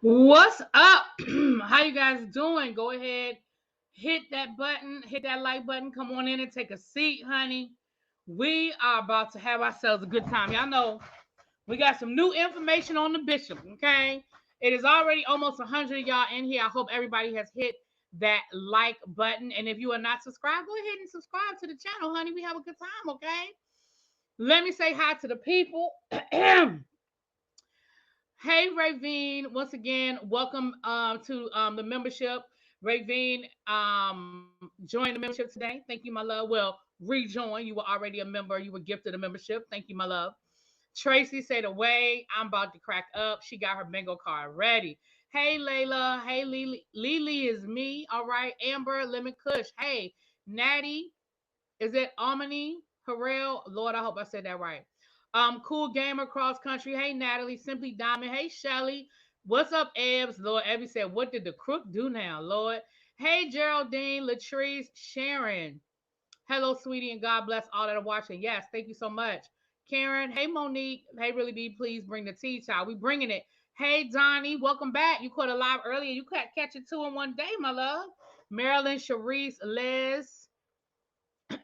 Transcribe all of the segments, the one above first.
What's up? How you guys doing? Go ahead, hit that button, hit that like button. Come on in and take a seat, honey. We are about to have ourselves a good time. Y'all know we got some new information on the bishop. Okay, it is already almost 100 of y'all in here. I hope everybody has hit that like button. And if you are not subscribed, go ahead and subscribe to the channel, honey. We have a good time. Okay. Let me say hi to the people. Hey, Ravine, once again, welcome to the membership. Ravine joined the membership today. Thank you, my love. Well, rejoin. You were already a member. You were gifted a membership. Thank you, my love. Tracy said away. I'm about to crack up. She got her bingo card ready. Hey, Layla. Hey, Lily. Lily is me. All right. Amber, Lemon Kush. Hey, Natty. Is it Omni Harrell? Lord, I hope I said that right. Cool Gamer Cross Country. Hey, Natalie. Simply Diamond. Hey, Shelly. What's up, Ebbs? Lord, Ebby said, what did the crook do now, Lord? Hey, Geraldine, Latrice, Sharon. Hello, sweetie, and God bless all that are watching. Yes, thank you so much. Karen. Hey, Monique. Hey, Really B, please bring the tea, child. We bringing it. Hey, Donnie. Welcome back. You caught it live earlier. You can't catch it two in one day, my love. Marilyn, Sharice, Liz.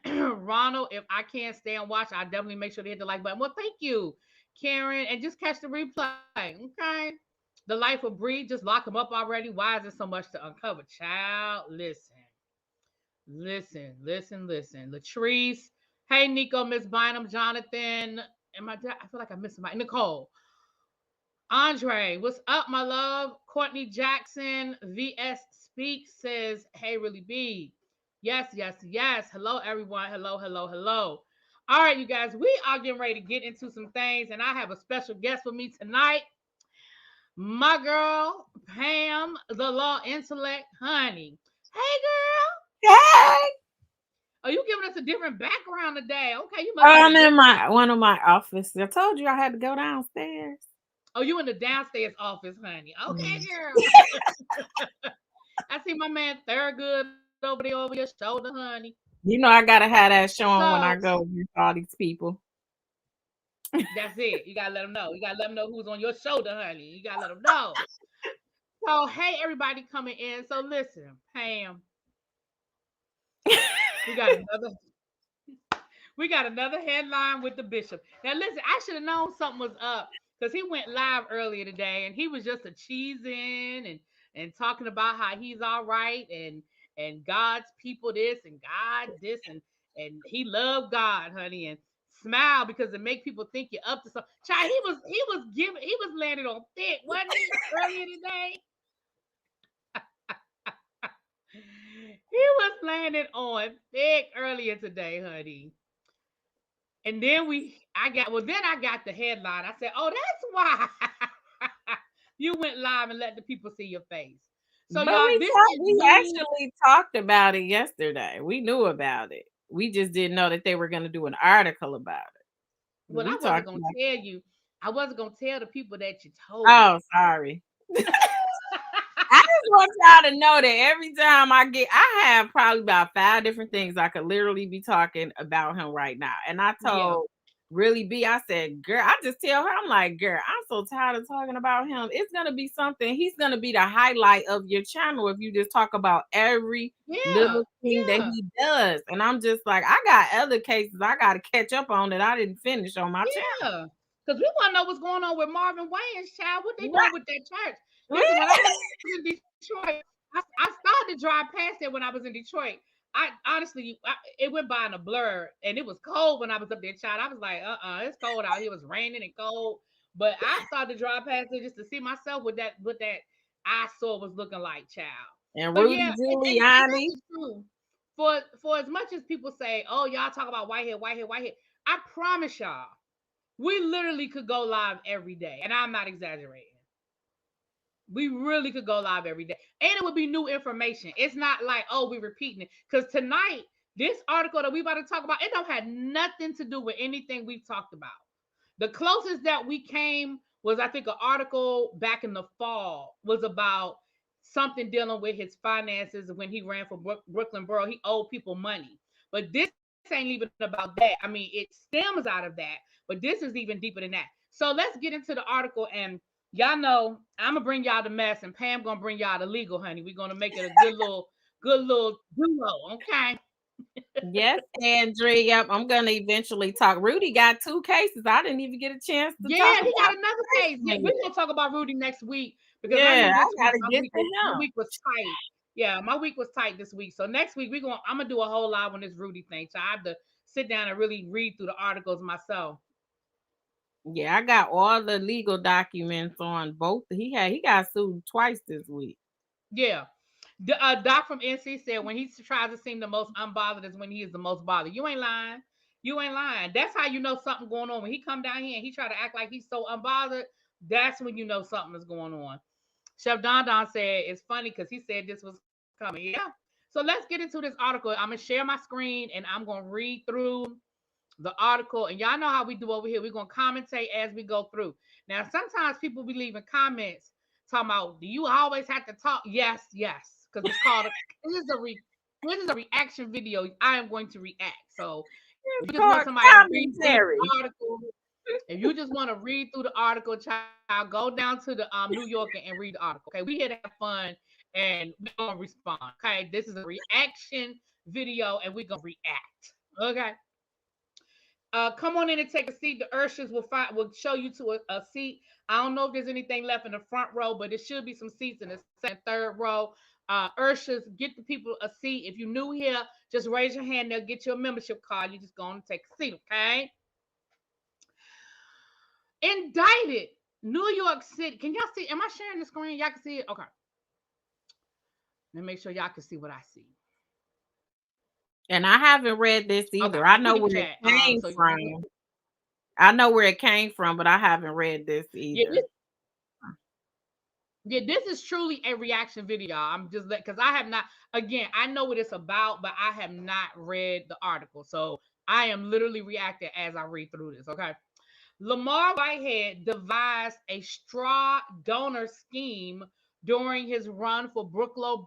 Ronald, if I can't stay and watch, I definitely make sure to hit the like button. Well, thank you, Karen, and just catch the replay. Okay. The life of Bree, just lock him up already. Why is there so much to uncover? Child, listen. Latrice, hey Nico, Miss Bynum, Jonathan. I feel like I missed somebody. Nicole, Andre, what's up, my love? Courtney Jackson, VS Speak says, hey, Really B. Yes. Hello, everyone. Hello. All right, you guys, we are getting ready to get into some things, and I have a special guest with me tonight. My girl, Pam, the Law Intellect, honey. Hey, girl. Hey, Are you giving us a different background today? Okay, you must have a I'm in different. my one of my offices. I told you I had to go downstairs. Oh, you in the downstairs office, honey. Okay, Mm. girl. I see my man Thurgood over there over your shoulder, honey. You know I gotta have that showing when I So go with all these people. that's it. You gotta let them know. You gotta let them know who's on your shoulder, honey. You gotta let them know. So hey, everybody coming in. So listen, Pam, we got another. We got another headline with the bishop. Now listen, I should have known something was up because he went live earlier today and he was just a cheesing and talking about how he's all right and God's people this and God this and he loved God, honey, and smile because it make people think you're up to something. Child, he was landed on thick, wasn't he, earlier today? He was landed on thick earlier today, honey. And then I got the headline. I said, oh, that's why you went live and let the people see your face. So But y'all, this is we new. actually talked about it yesterday. We knew about it. We just didn't know that they were gonna do an article about it. But Well, we I wasn't talked gonna about tell you. I wasn't gonna tell the people that you told me. Oh, sorry. I just want y'all to know that every time I have probably about 5 different things I could literally be talking about him right now. And I Yeah. told Really B, I said, girl, I just tell her, I'm like, girl, I'm so tired of talking about him. It's gonna be something, he's gonna be the highlight of your channel if you just talk about every Yeah. little thing that Yeah. he does. And I'm just like, I got other cases I gotta catch up on that I didn't finish on my channel. Yeah. Because we want to know what's going on with Marvin Wayans, child. What they doing Right. with that church? Listen, when I was in Detroit, I started to drive past it when I was in Detroit. I honestly, it went by in a blur, and it was cold when I was up there, child. I was like, it's cold out here. It was raining and cold, but I started to drive past it just to see myself what that eyesore was looking like, child. And But yeah, Rudy and that's Giuliani. the truth. For as much as people say, oh, y'all talk about Whitehead, I promise y'all, we literally could go live every day, and I'm not exaggerating. We really could go live every day, and it would be new information. It's not like, oh, we're repeating it. Because tonight, this article that we about to talk about, it don't have nothing to do with anything we've talked about. The closest that we came was, I think, an article back in the fall was about something dealing with his finances when he ran for Brooklyn Borough. He owed people money, but this ain't even about that. I mean, it stems out of that, but this is even deeper than that. So let's get into the article and Y'all know I'm gonna bring y'all the mess, and Pam gonna bring y'all the legal, honey. We're gonna make it a good little duo, okay? Yes, Andrea. I'm gonna eventually talk. Rudy got 2 cases. I didn't even get a chance to talk Yeah, he got about another this case. Yeah, one we're yet. gonna talk about Rudy next week because I Yeah, knew this I week gotta get to my him. week was tight. Yeah, my week was tight this week. So next week I'm gonna do a whole lot on this Rudy thing. So I have to sit down and really read through the articles myself. Yeah, I got all the legal documents on both. He got sued twice this week. Yeah. Doc from NC said when he tries to seem the most unbothered is when he is the most bothered. You ain't lying. You ain't lying. That's how you know something going on. When he come down here and he try to act like he's so unbothered, that's when you know something is going on. Chef Don Don said it's funny because he said this was coming. Yeah. So let's get into this article. I'm gonna share my screen and I'm gonna read through the article. And y'all know how we do over here. We're gonna commentate as we go through. Now, sometimes people be leaving comments talking about, do you always have to talk? Yes, yes, because it's called this is a this is a reaction video. I am going to react. So if you It's just want called somebody to read through commentary. the article, if you just want to read through the article, child, go down to the New Yorker and read the article. Okay, we here to have fun and we're gonna respond. Okay, this is a reaction video and we're gonna react. Okay. Come on in and take a seat. The Urshers will show you to a seat. I don't know if there's anything left in the front row, but there should be some seats in the second, third row. Urshers, get the people a seat. If you're new here, just raise your hand. They'll get you a membership card. You just go on and take a seat, okay? Indicted, New York City. Can y'all see? Am I sharing the screen? Y'all can see it? Okay. Let me make sure y'all can see what I see. And I haven't read this Okay, either. I I put know it in where the it chat. came So from. I know where it came from, but I haven't read this yeah, either. this is truly a reaction video. I'm just because I have not. Again, I know what it's about, but I have not read the article, so I am literally reacting as I read through this. Okay. Lamar Whitehead devised a straw donor scheme during his run for Brooklyn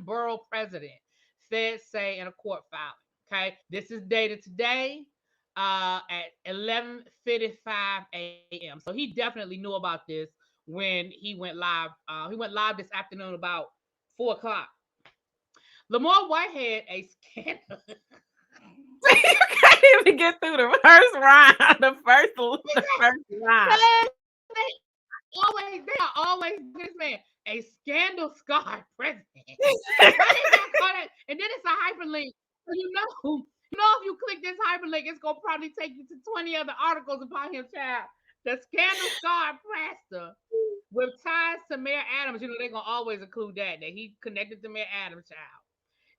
borough president, feds say in a court filing. Okay, this is dated today at 11:55 a.m. So he definitely knew about this when he went live. He went live this afternoon about 4 o'clock. Lamar Whitehead, a scandal. You can't even get through the first round. The first line. They are always this man a scandal scarred president. Why they not call that? And then it's a hyperlink. So if you click this hyperlink, it's gonna probably take you to 20 other articles about him, child. The scandal scarred pastor with ties to Mayor Adams. They're gonna always include that he connected to Mayor Adams, child.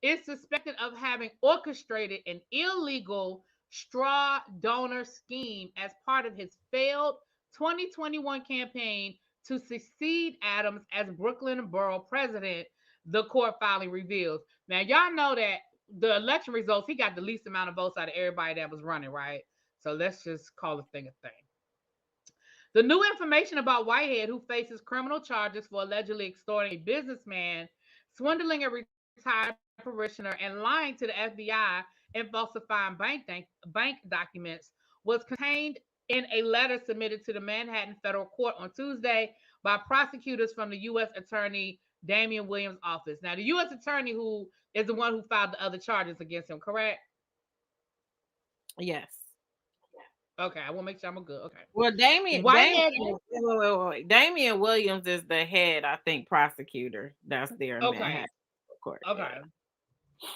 Is suspected of having orchestrated an illegal straw donor scheme as part of his failed 2021 campaign to succeed Adams as Brooklyn borough president, the court filing reveals. Now, y'all know that the election results, he got the least amount of votes out of everybody that was running, right? So let's just call the thing a thing. The new information about Whitehead, who faces criminal charges for allegedly extorting a businessman, swindling a retired parishioner, and lying to the FBI and falsifying bank documents, was contained in a letter submitted to the Manhattan federal court on Tuesday by prosecutors from the U.S. Attorney Damian Williams' office. Now, the U.S. Attorney who is the one who filed the other charges against him, correct? Yes. Okay, I want to make sure I'm good. Okay. Well, Whitehead. wait. Damian Williams is the head, I think, prosecutor that's there in Okay. Manhattan court. Okay. Yeah.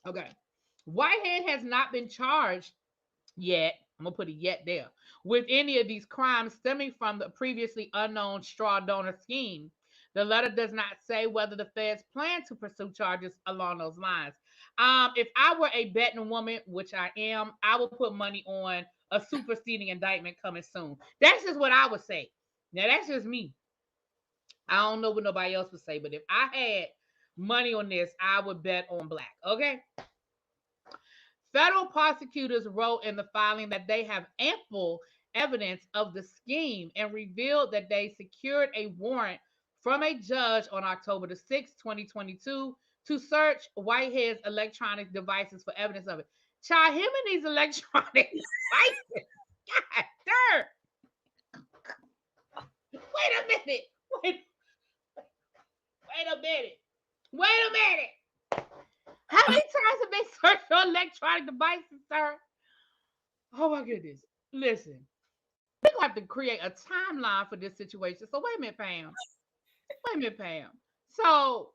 Okay. Whitehead has not been charged yet. I'm gonna put a yet there with any of these crimes stemming from the previously unknown straw donor scheme. The letter does not say whether the feds plan to pursue charges along those lines. If I were a betting woman, which I am, I would put money on a superseding indictment coming soon. That's just what I would say. Now that's just me. I don't know what nobody else would say, but if I had money on this, I would bet on black. Okay. Federal prosecutors wrote in the filing that they have ample evidence of the scheme and revealed that they secured a warrant from a judge on October the 6th, 2022, to search Whitehead's electronic devices for evidence of it. Child, him and these electronic devices. God damn. Wait a minute. Wait, wait a minute. Wait a minute. How many times have they searched your electronic devices, sir? Oh my goodness. Listen, we're gonna have to create a timeline for this situation. So wait a minute, Pam. Wait a minute, Pam. So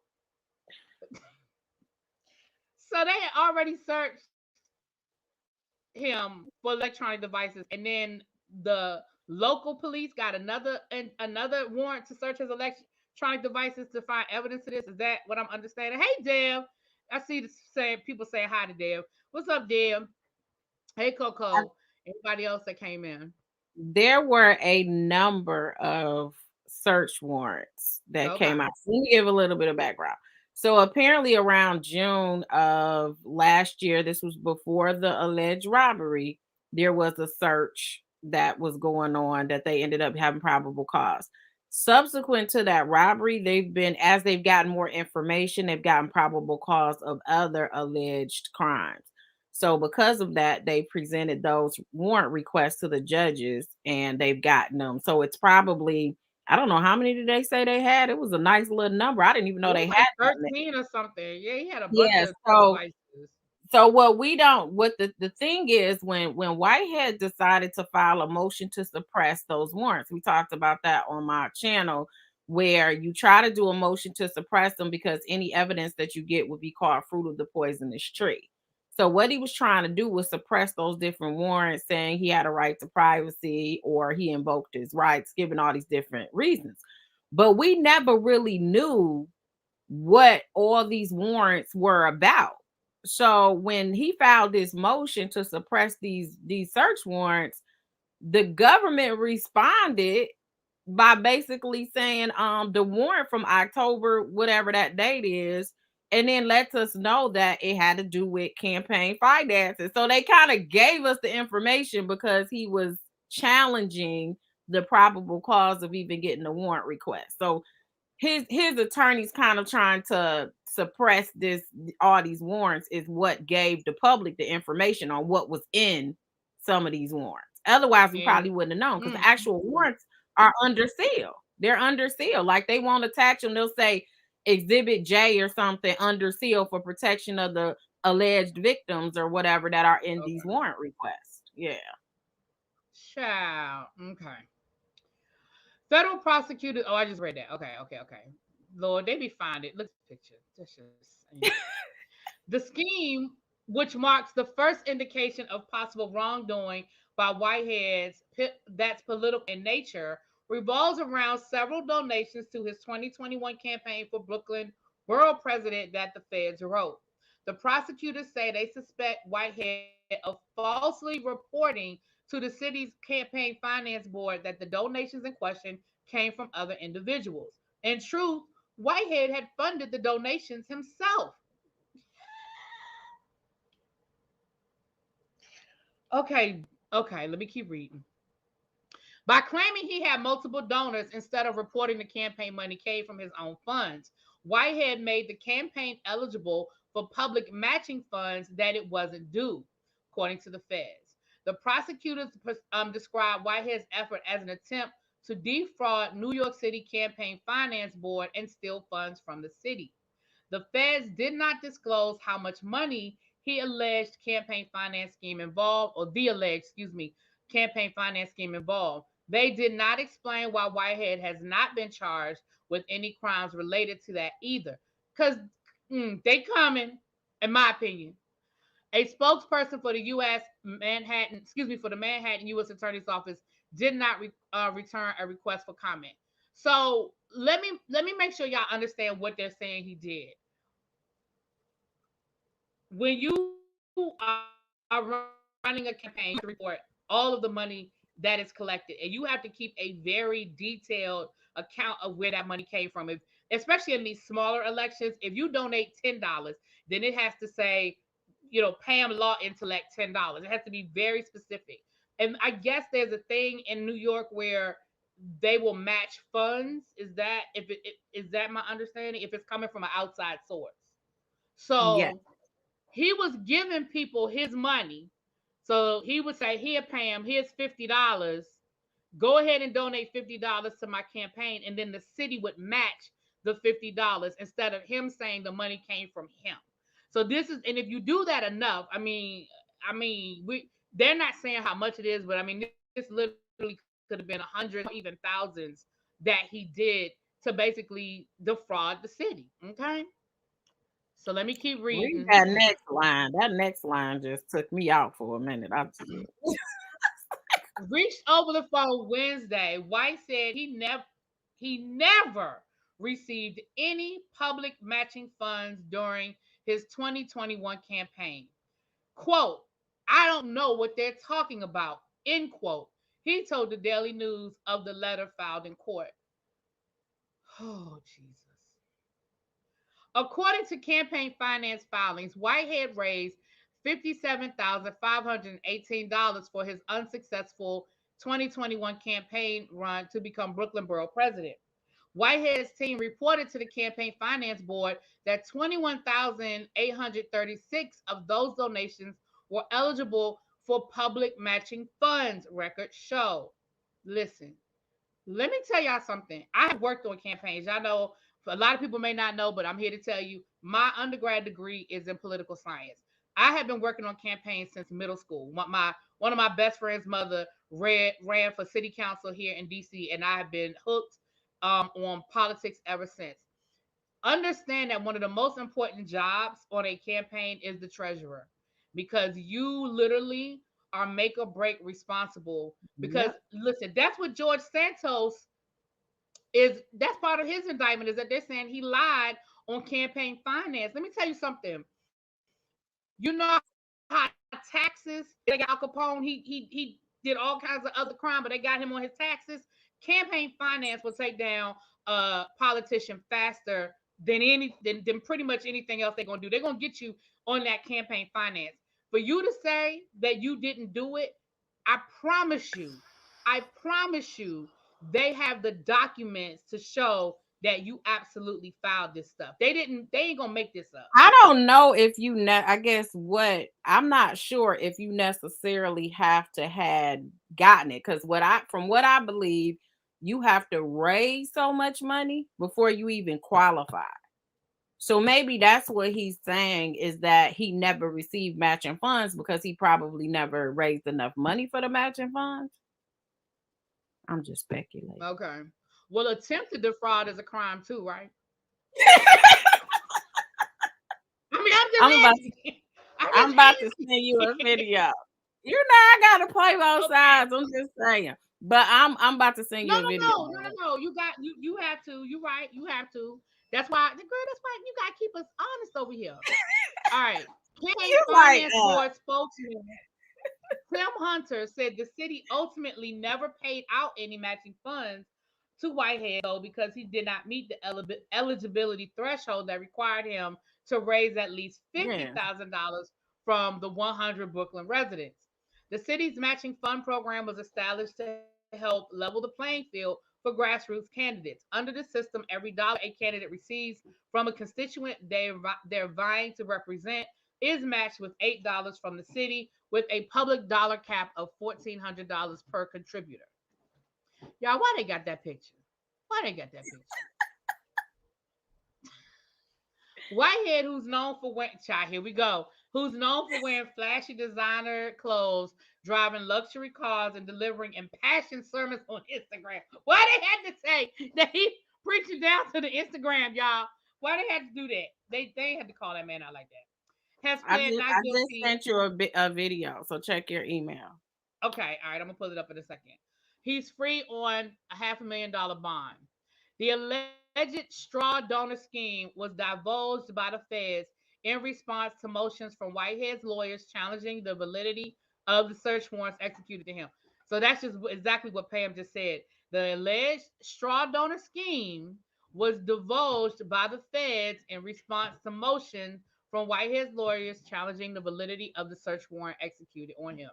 so they had already searched him for electronic devices, and then the local police got another warrant to search his electronic devices to find evidence of this. Is that what I'm understanding? Hey, Dev. I see the saying people saying hi to Dev. What's up, Dev? Hey, Coco. Anybody else that came in? There were a number of search warrants that came Okay. out. Let me give a little bit of background. So apparently around June of last year, this was before the alleged robbery, there was a search that was going on that they ended up having probable cause. Subsequent to that robbery, as they've gotten more information, they've gotten probable cause of other alleged crimes. So because of that, they presented those warrant requests to the judges and they've gotten them. So it's probably, I don't know how many did they say they had. It was a nice little number. I didn't even know It they was had like that many. 13 or something. Yeah, he had a bunch Yeah. of So devices. so what the thing is, when Whitehead decided to file a motion to suppress those warrants, we talked about that on my channel, where you try to do a motion to suppress them because any evidence that you get would be called fruit of the poisonous tree. So what he was trying to do was suppress those different warrants, saying he had a right to privacy or he invoked his rights, giving all these different reasons. But we never really knew what all these warrants were about. So when he filed this motion to suppress these search warrants, the government responded by basically saying the warrant from October, whatever that date is, and then lets us know that it had to do with campaign finances. So they kind of gave us the information because he was challenging the probable cause of even getting the warrant request. So his attorneys kind of trying to suppress all these warrants is what gave the public the information on what was in some of these warrants. Otherwise, we And probably wouldn't have known because the mm, actual warrants are under seal. They're under seal. Like they won't attach them. They'll say Exhibit J or something under seal for protection of the alleged victims or whatever that are in these okay. warrant requests. Yeah. Child. Okay. Federal prosecutor. Oh, I just read that. Okay, okay, okay. Lord, they be finding it. Look at this picture. That's just the scheme, which marks the first indication of possible wrongdoing by Whitehead's that's political in nature, revolves around several donations to his 2021 campaign for Brooklyn borough president that the feds wrote. The prosecutors say they suspect Whitehead of falsely reporting to the city's campaign finance board that the donations in question came from other individuals. In truth, Whitehead had funded the donations himself. Okay, okay, let me keep reading. By claiming he had multiple donors instead of reporting the campaign money came from his own funds, Whitehead made the campaign eligible for public matching funds that it wasn't due, according to the feds. The prosecutors described Whitehead's effort as an attempt to defraud New York City Campaign Finance Board and steal funds from the city. The feds did not disclose how much money he alleged campaign finance scheme involved, or the alleged, excuse me, campaign finance scheme involved. They did not explain why Whitehead has not been charged with any crimes related to that either. Because they coming, in my opinion. A spokesperson for the U.S. Manhattan, excuse me, for the Manhattan U.S. Attorney's Office did not return a request for comment. So let me make sure y'all understand what they're saying he did. When you are running a campaign, you have to report all of the money that is collected, and you have to keep a very detailed account of where that money came from. If especially in these smaller elections, if you donate $10, then it has to say, Pam Law Intellect $10. It has to be very specific. And I guess there's a thing in New York where they will match funds. Is that my understanding? If it's coming from an outside source. Yeah. So he was giving people his money. So he would say, "Here, Pam, here's $50." Go ahead and donate $50 to my campaign, and then the city would match the $50 instead of him saying the money came from him. So this is, and if you do that enough, we they're not saying how much it is, but I mean this literally could have been hundreds or even thousands that he did to basically defraud the city. Okay, so let me keep Read reading. that next line. That next line just took me out for a minute. I just, Reached over the phone Wednesday. White said he never received any public matching funds during his 2021 campaign. Quote, I don't know what they're talking about, end quote. He told the Daily News of the letter filed in court. Oh, Jesus. According to campaign finance filings, Whitehead raised $57,518 for his unsuccessful 2021 campaign run to become Brooklyn Borough president. Whitehead's team reported to the campaign finance board that 21,836 of those donations were eligible for public matching funds, records show. Listen, let me tell y'all something. I have worked on campaigns. Y'all know, a lot of people may not know, but I'm here to tell you my undergrad degree is in political science. I have been working on campaigns since middle school. One of my best friend's mother ran for city council here in DC, and I have been hooked on politics ever since. Understand that one of the most important jobs on a campaign is the treasurer, because you literally are make or break responsible. Because yep. listen, that's what George Santos is. That's part of his indictment, is that they're saying he lied on campaign finance. Let me tell you something. You know how taxes, they got Al Capone, he did all kinds of other crime, but they got him on his taxes. Campaign finance will take down a politician faster than pretty much anything else they're gonna do. They're gonna get you on that campaign finance. For you to say that you didn't do it, I promise you, I promise you, they have the documents to show that you absolutely filed this stuff. They ain't gonna make this up. I don't know if I guess what I'm not sure if you necessarily have to had gotten it, because from what I believe, you have to raise so much money before you even qualify. So maybe that's what he's saying, is that he never received matching funds because he probably never raised enough money for the matching funds. I'm just speculating. Okay. Well, attempted defraud is a crime too, right? I mean, I'm I'm about just asking. I'm I'm just about to send you a asking. video. You know I gotta play both Okay. sides. I'm just saying. But I'm about to send No, you a no, video. no, no, no, no. You have to. You right. You have to. That's why, girl. That's why you gotta keep us honest over here. All right. Campaign You like Finance that. Board spokesman Tim Hunter said the city ultimately never paid out any matching funds to Whitehead, though, because he did not meet the eligibility threshold that required him to raise at least Yeah. $50,000 from the 100 Brooklyn residents. The city's matching fund program was established to help level the playing field for grassroots candidates. Under the system, every dollar a candidate receives from a constituent they're vying to represent is matched with $8 from the city, with a public dollar cap of $1,400 per contributor. Y'all, why they got that picture? Why they got that picture? Whitehead, who's known for wearing, child, here we go, who's known for wearing flashy designer clothes, driving luxury cars, and delivering impassioned sermons on Instagram. Why they had to say that he preaching down to the Instagram, y'all? Why they had to do that? They had to call that man out like that. Has I pled just not I just guilty. sent you a video. So check your email. Okay, all right, I'm gonna pull it up in a second. He's free on a $500,000 bond. The alleged straw donor scheme was divulged by the feds in response to motions from Whitehead's lawyers challenging the validity of the search warrants executed to him. So that's just exactly what Pam just said. The alleged straw donor scheme was divulged by the feds in response to motions from Whitehead's lawyers challenging the validity of the search warrant executed on him.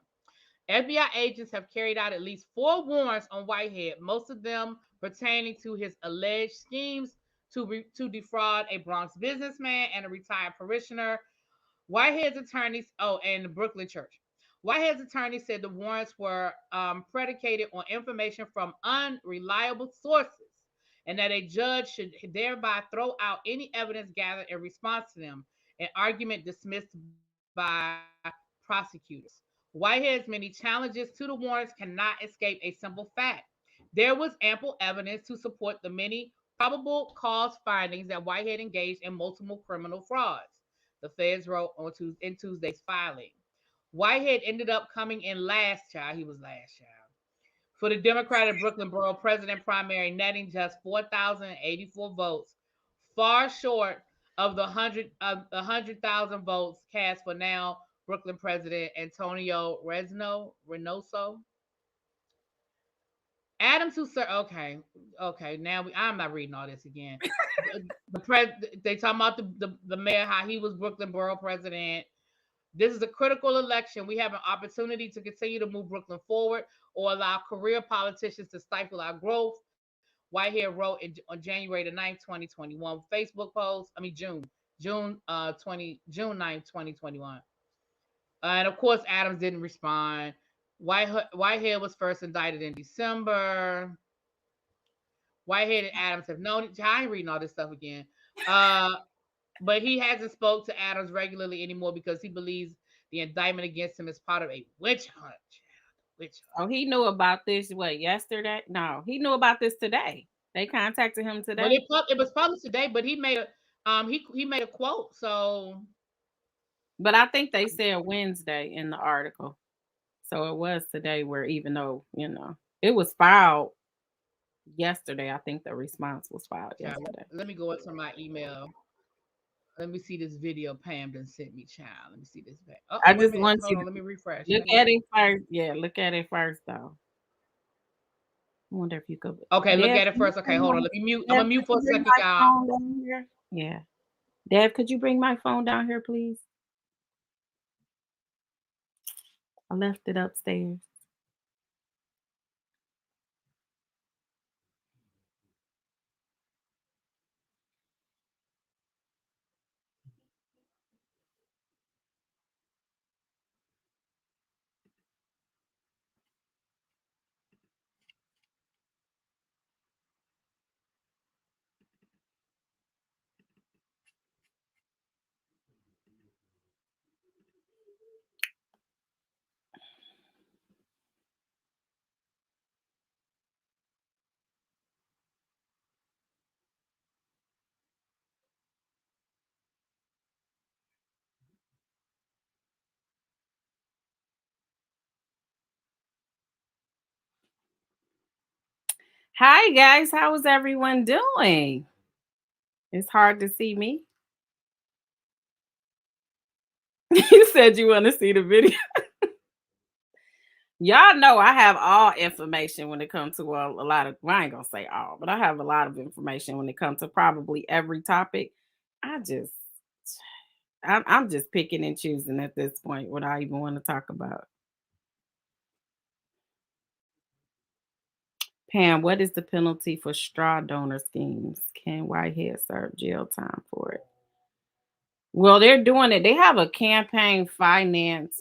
FBI agents have carried out at least 4 warrants on Whitehead, most of them pertaining to his alleged schemes to defraud a Bronx businessman and a retired parishioner. Whitehead's attorneys, oh, and the Brooklyn Church. Whitehead's attorney said the warrants were predicated on information from unreliable sources and that a judge should thereby throw out any evidence gathered in response to them, an argument dismissed by prosecutors. Whitehead's many challenges to the warrants cannot escape a simple fact. There was ample evidence to support the many probable cause findings that Whitehead engaged in multiple criminal frauds, the feds wrote in Tuesday's filing. Whitehead ended up coming in last, child. He was last, child. For the Democratic Brooklyn Borough President primary, netting just 4,084 votes, far short of the 100,000 votes cast for now Brooklyn President Antonio Reynoso. Adams, who sir, okay. Now I'm not reading all this again. They talking about the mayor, how he was Brooklyn Borough President. This is a critical election. We have an opportunity to continue to move Brooklyn forward or allow career politicians to stifle our growth. Whitehead wrote on January the 9th, 2021, Facebook post. I mean June 9th, 2021. And of course, Adams didn't respond. Whitehead was first indicted in December. Whitehead and Adams have known. I ain't reading all this stuff again. Uh, but he hasn't spoke to Adams regularly anymore because he believes the indictment against him is part of a witch hunt. Witch hunt. Oh, he knew about this what yesterday? No, he knew about this today. They contacted him Well, today. it was published today, but he made a quote. So But I think they said Wednesday in the article. So it was today where even though, it was filed yesterday. I think the response was filed yeah, yesterday. let me go into my email. Let me see this video Pam done sent me, child. Let me see this back. Oh, I wait a just minute. want Hold you on. to Let me refresh. look at it first. Yeah, look at it first though. I wonder if you could. Okay, look Dev, at it can you first. Okay, bring hold my on. Let me mute. I'm Dev, gonna could mute for you a bring second, my y'all. phone down here? Yeah. Dev, could you bring my phone down here, please? I left it upstairs. Hi guys, how is everyone doing? It's hard to see me. You said you want to see the video. Y'all know I have all information when it comes to a lot of, well, I ain't gonna say all, but I have a lot of information when it comes to probably every topic. I just, I'm just picking and choosing at this point what I even want to talk about. Pam, what is the penalty for straw donor schemes? Can Whitehead serve jail time for it? Well, they're doing it. They have a campaign finance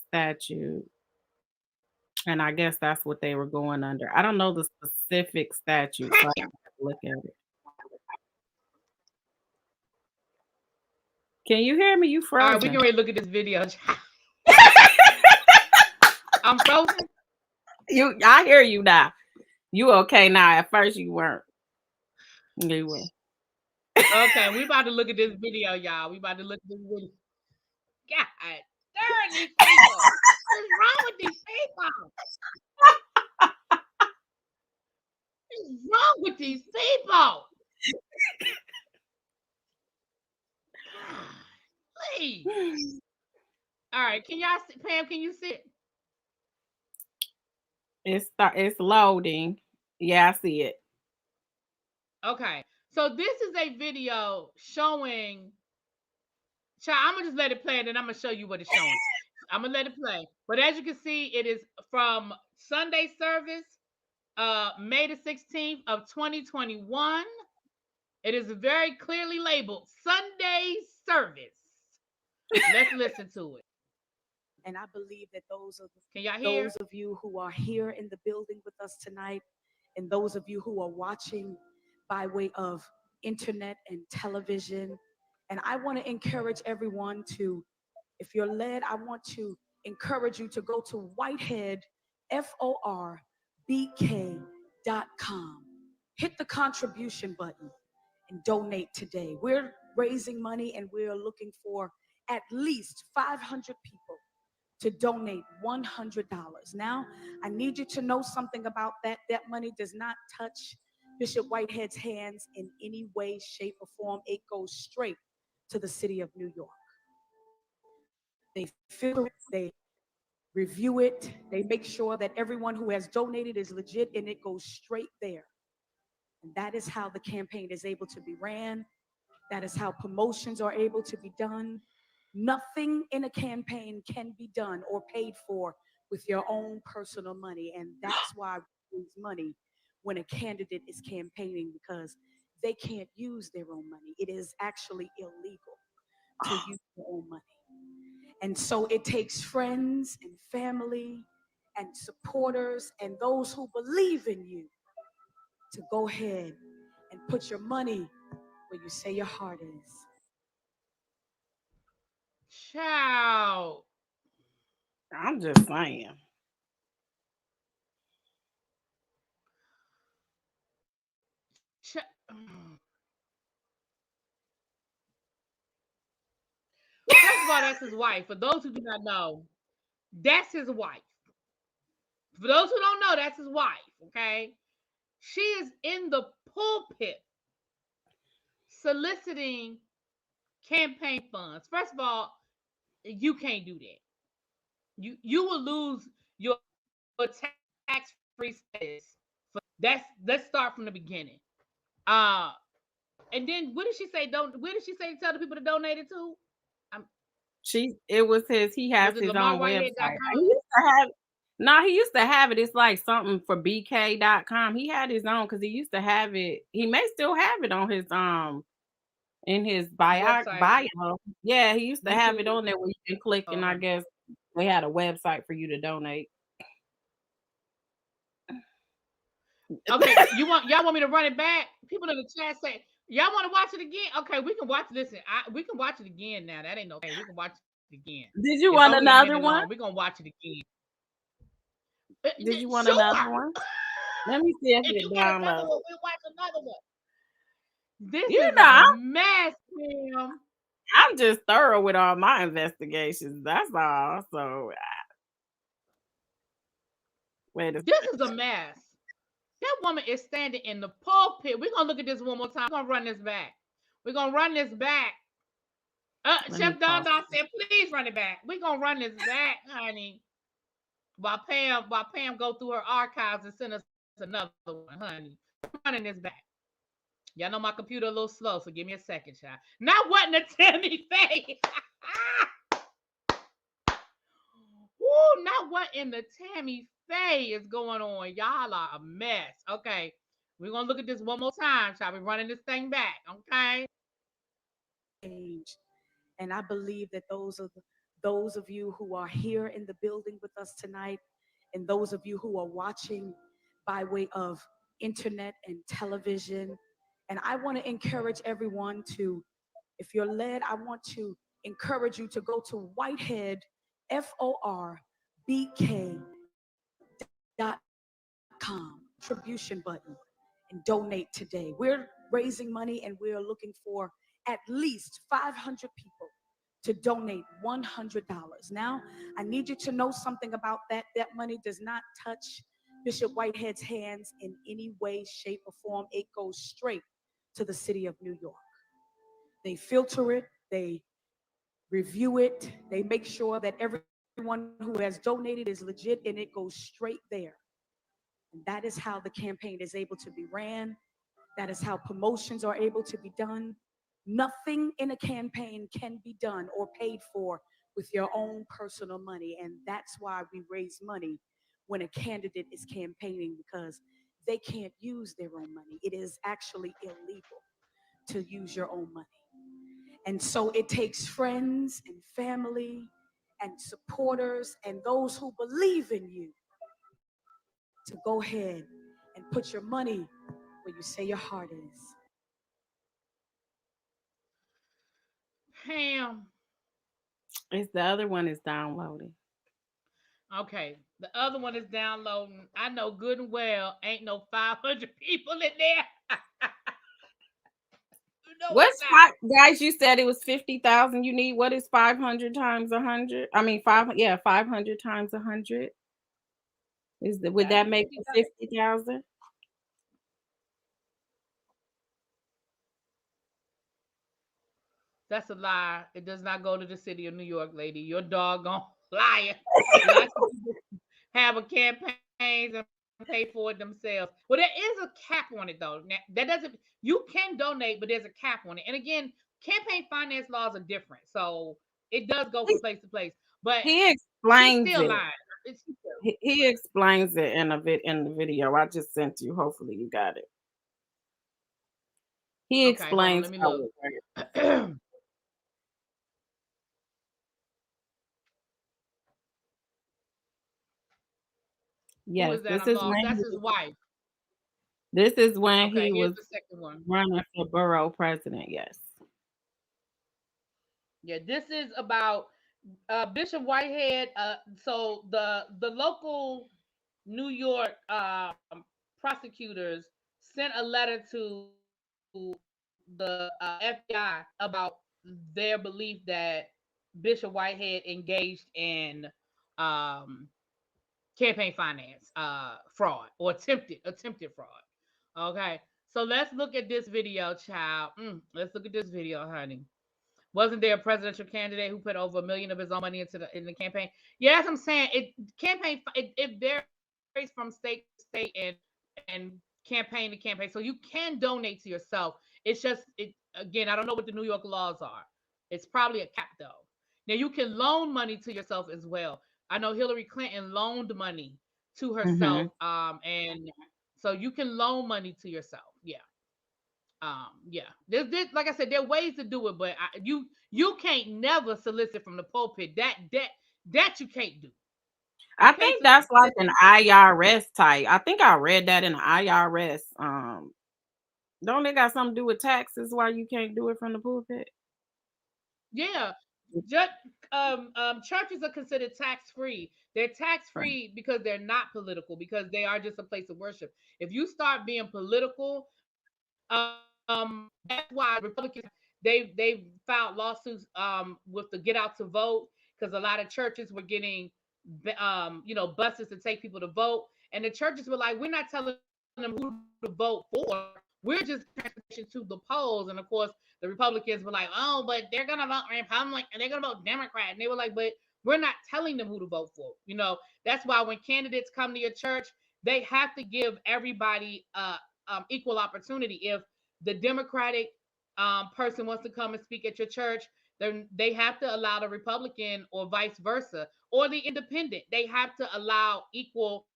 statute, and I guess that's what they were going under. I don't know the specific statute, so I have to look at it. Can you hear me? You All right, we frozen. can ready to look at this video. I'm frozen. I hear you now. You okay now? At first you weren't. You were. Okay, we about to look at this video, y'all. We about to look at this video. God darn these people. What's wrong with these people? What's wrong with these people? Please. All right, can y'all see Pam? Can you see it? It's loading. Yeah, I see it. Okay, so this is a video showing. Child, I'm gonna just let it play, and then I'm gonna show you what it's showing. I'm gonna let it play. But as you can see, it is from Sunday service, May the 16th of 2021. It is very clearly labeled Sunday service. Let's listen to it. And I believe that Can y'all hear? those of you who are here in the building with us tonight, and those of you who are watching by way of internet and television, and I want to encourage everyone to, if you're led, I want to encourage you to go to Whitehead, FORBK.com. Hit the contribution button and donate today. We're raising money and we're looking for at least 500 people to donate $100. Now, I need you to know something about that. That money does not touch Bishop Whitehead's hands in any way, shape, or form. It goes straight to the city of New York. They filter it, they review it, they make sure that everyone who has donated is legit, and it goes straight there. And that is how the campaign is able to be ran. That is how promotions are able to be done. Nothing in a campaign can be done or paid for with your own personal money. And that's why we lose money when a candidate is campaigning, because they can't use their own money. It is actually illegal to use your own money. And so it takes friends and family and supporters and those who believe in you to go ahead and put your money where you say your heart is. Child. I'm just saying. First of all, that's his wife. For those who do not know, that's his wife. For those who don't know, that's his wife. Okay. She is in the pulpit soliciting campaign funds. First of all, you can't do that. You will lose your tax free status for that. Let's start from the beginning. Uh and then what did she say? Don't Where did she say tell the people to donate it to? Um, It was his, he has was it his own website. He LamarWhitehead.com? used to have no, he used to have it. It's like something for bk.com. He had his own because he used to have it. He may still have it on his in his Website, bio. Yeah, he used to have it YouTube. on there where you can click, and I Okay. guess they had a website for you to donate. Okay, y'all want me to run it back? People in the chat say y'all want to watch it again. Okay, we can watch this. We can watch it again now. That ain't no. We can watch it again. Did you It's want only a another minute one? long. We're gonna watch it again. Did you want Sure. another one? Let me see if If you it got another downloads. one, we'll watch another one. This You is know, a mess, Tim. I'm just thorough with all my investigations. That's all. So wait a This is a mess. That woman is standing in the pulpit. We're gonna look at this one more time. We're gonna run this back. We're gonna run this back. let me Chef Don pause. Don said, please run it back. We're gonna run this back, honey. While Pam go through her archives and send us another one, honey. Running this back. Y'all know my computer a little slow, so give me a second, child. Not wanting to tell me face. Woo, not what in the Tammy Faye is going on. Y'all are a mess. Okay. We're gonna look at this one more time. Shall we running this thing back? Okay. Age. And I believe that those of you who are here in the building with us tonight, and those of you who are watching by way of internet and television, and I want to encourage everyone to, if you're led, I want to encourage you to go to Whitehead, FORBK.com, contribution button, and donate today. We're raising money and we're looking for at least 500 people to donate $100. Now, I need you to know something about that. That money does not touch Bishop Whitehead's hands in any way, shape, or form. It goes straight to the city of New York. They filter it, they review it, they make sure that everyone who has donated is legit, and it goes straight there. And that is how the campaign is able to be ran. That is how promotions are able to be done. Nothing in a campaign can be done or paid for with your own personal money. And that's why we raise money when a candidate is campaigning, because they can't use their own money. It is actually illegal to use your own money. And so it takes friends and family and supporters and those who believe in you to go ahead and put your money where you say your heart is. Pam. It's the other one is downloading. Okay, the other one is downloading. I know good and well ain't no 500 people in there. You know it's What's not. guys? You said it was 50,000. You need what is 500 times 100? I mean 500 times 100. Would That'd that be make 50,000. 50,000? That's a lie. It does not go to the city of New York, lady. You're doggone liar. Lots of people have a campaigns and pay for it themselves. Well, there is a cap on it though. Now, that doesn't. You can donate, but there's a cap on it. And again, campaign finance laws are different, so it does go from He, place to place. But he she's explains still it. lying. She's still. He explains it in the video I just sent you. Hopefully you got it. He Okay, hold on. explains Let me how look. it works. Who Yes, is that? I'm lost. That's his wife. this is when Okay, he here's was the second one. running for borough president. Yes. Yeah, this is about Bishop Whitehead. So the local New York prosecutors sent a letter to the FBI about their belief that Bishop Whitehead engaged in um, campaign finance fraud or attempted fraud. Okay, so let's look at this video, child. Let's look at this video, honey. Wasn't there a presidential candidate who put over $1 million of his own money into the campaign? Yeah, that's what I'm saying. It varies from state to state and campaign to campaign. So you can donate to yourself. It's just it again. I don't know what the New York laws are. It's probably a cap though. Now you can loan money to yourself as well. I know Hillary Clinton loaned money to Mm-hmm. herself, and so you can loan money to yourself. Yeah. Yeah, there's like I said, there are ways to do it, but you can't never solicit from the pulpit. That you can't do. You I can't think that's like solicit. an IRS type. I think I read that in IRS. Don't they got something to do with taxes why you can't do it from the pulpit? Yeah, just churches are considered tax free. They're tax Right. free because they're not political, because they are just a place of worship. If you start being political, that's why Republicans they filed lawsuits with the Get Out to Vote, because a lot of churches were getting buses to take people to vote, and the churches were like, we're not telling them who to vote for. We're just transportation to the polls. And of course, the Republicans were like, oh, but they're gonna vote Republican and they're gonna vote Democrat, and they were like, but we're not telling them who to vote for. That's why when candidates come to your church, they have to give everybody equal opportunity. If the Democratic person wants to come and speak at your church, then they have to allow the Republican or vice versa, or the independent. They have to allow equal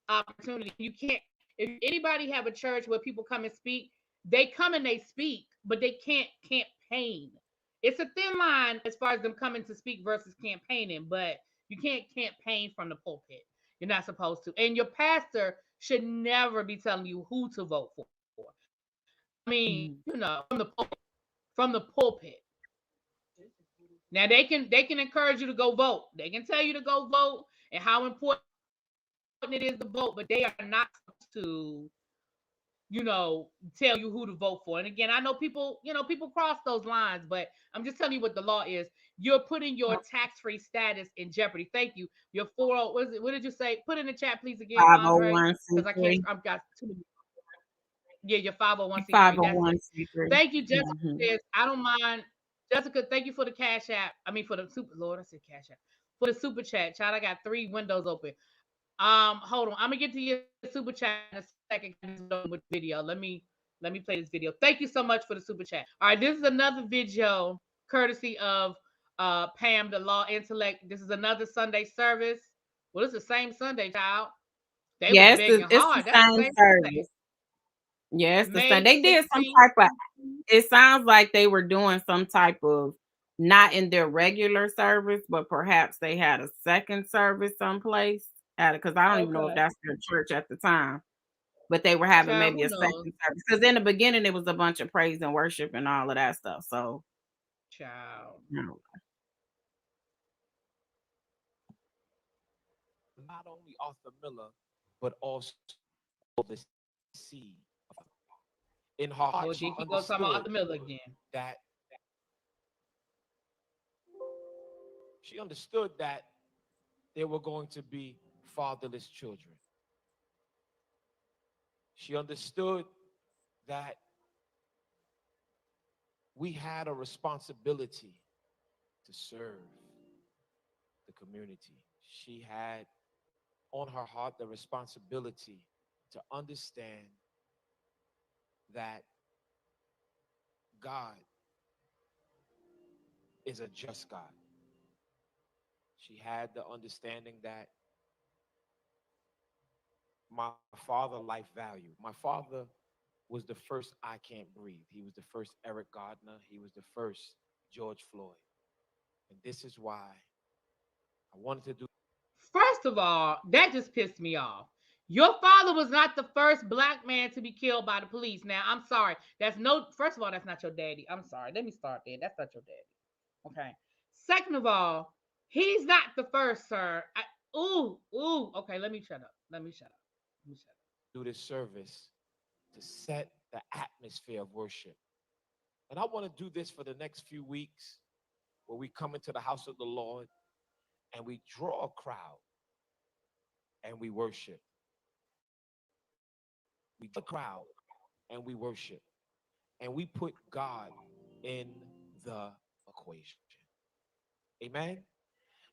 opportunity. You can't, if anybody have a church where people come and speak, they come and they speak, but they can't campaign. It's a thin line as far as them coming to speak versus campaigning, but you can't campaign from the pulpit. You're not supposed to. And your pastor should never be telling you who to vote for. I mean, Mm. from the pulpit. Now they can encourage you to go vote. They can tell you to go vote and how important it is to vote, but they are not supposed to, tell you who to vote for. And again, I know people cross those lines, but I'm just telling you what the law is. You're putting your tax-free status in jeopardy. Thank you. Your 40, what is it? What did you say? Put in the chat, please, again, Andre, because I can't. 501c3. I've got too many. Yeah, your 501c3. That's it. 501c3. Thank you, Jessica. Mm-hmm. Says, I don't mind. Jessica, thank you for the cash app. I mean, for the super, Lord, I said cash app. For the super chat. Child, I got 3 windows open. Hold on. I'm gonna get to your super chat in a second. With video. Let me play this video. Thank you so much for the super chat. All right, this is another video courtesy of Pam, the Law Intellect. This is another Sunday service. Well, it's the same Sunday, child. They was Yes, begging it's the hard. That's the same same Sunday. service. Yes, the same. May They did some 16th. type of. It sounds like they were doing some type of not in their regular service, but perhaps they had a second service someplace at it, because I don't even know if Okay. that's their church at the time, but they were having Child, maybe who a knows? second service. Because in the beginning it was a bunch of praise and worship and all of that stuff. So Child. you know. Not only Arthur Miller, but also the seed of God. In her heart, Lord, she here he goes talking about understood Arthur Miller again. that there were going to be fatherless children. She understood that we had a responsibility to serve the community. She had on her heart the responsibility to understand that God is a just God. She had the understanding that my father life value. My father was the first I Can't Breathe. He was the first Eric Gardner. He was the first George Floyd. And this is why I wanted to do. First of all, that just pissed me off. Your father was not the first black man to be killed by the police. Now, I'm sorry. That's no, first of all, that's not your daddy. I'm sorry. Let me start there. That's not your daddy. Okay. Second of all, he's not the first, sir. Ooh. Okay, let me shut up. Let me shut up. Let me shut up. Do this service to set the atmosphere of worship. And I want to do this for the next few weeks where we come into the house of the Lord and we draw a crowd and we worship. We draw a crowd and we worship. And we put God in the equation. Amen.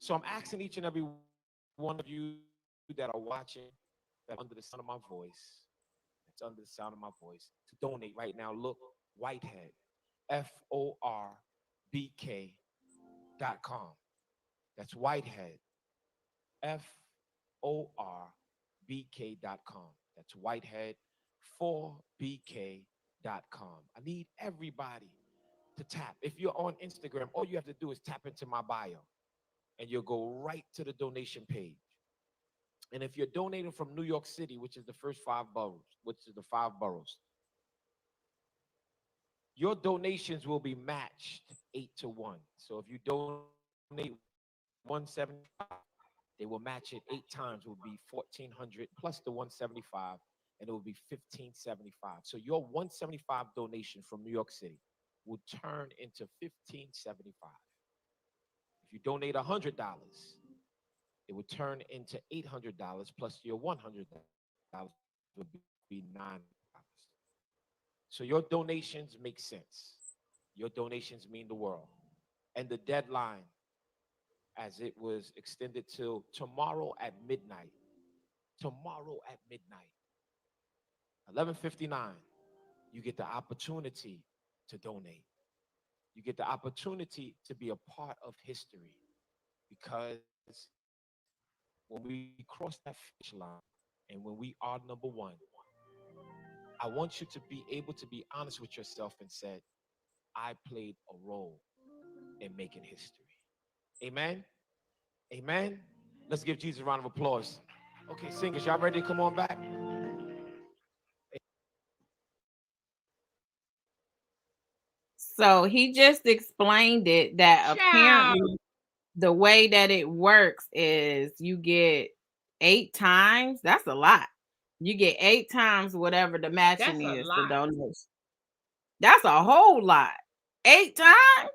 So I'm asking each and every one of you that are watching, that under the sound of my voice, that's under the sound of my voice, to donate right now. Look, Whitehead, FORBK.com. That's Whitehead, FORBK.com. That's Whitehead, 4BK.com. I need everybody to tap. If you're on Instagram, all you have to do is tap into my bio and you'll go right to the donation page. And if you're donating from New York City, which is the first five boroughs, your donations will be matched 8-1. So if you donate 175, they will match it 8 times. It will be 1,400 plus the 175, and it will be 1,575. So your 175 donation from New York City will turn into 1,575. If you donate $100, it would turn into $800 plus your $100 would be $900. So your donations make sense. Your donations mean the world. And the deadline, as it was extended till tomorrow at midnight. Tomorrow at midnight, 11:59, you get the opportunity to donate. You get the opportunity to be a part of history, because when we cross that finish line and when we are number one, I want you to be able to be honest with yourself and said, I played a role in making history. Amen. Amen. Let's give Jesus a round of applause. Okay, singers, y'all ready to come on back? So he just explained it that Child. apparently the way that it works is you get 8 times. That's a lot. You get 8 times whatever the matching That's a is, the lot. donation. That's a whole lot. 8 times?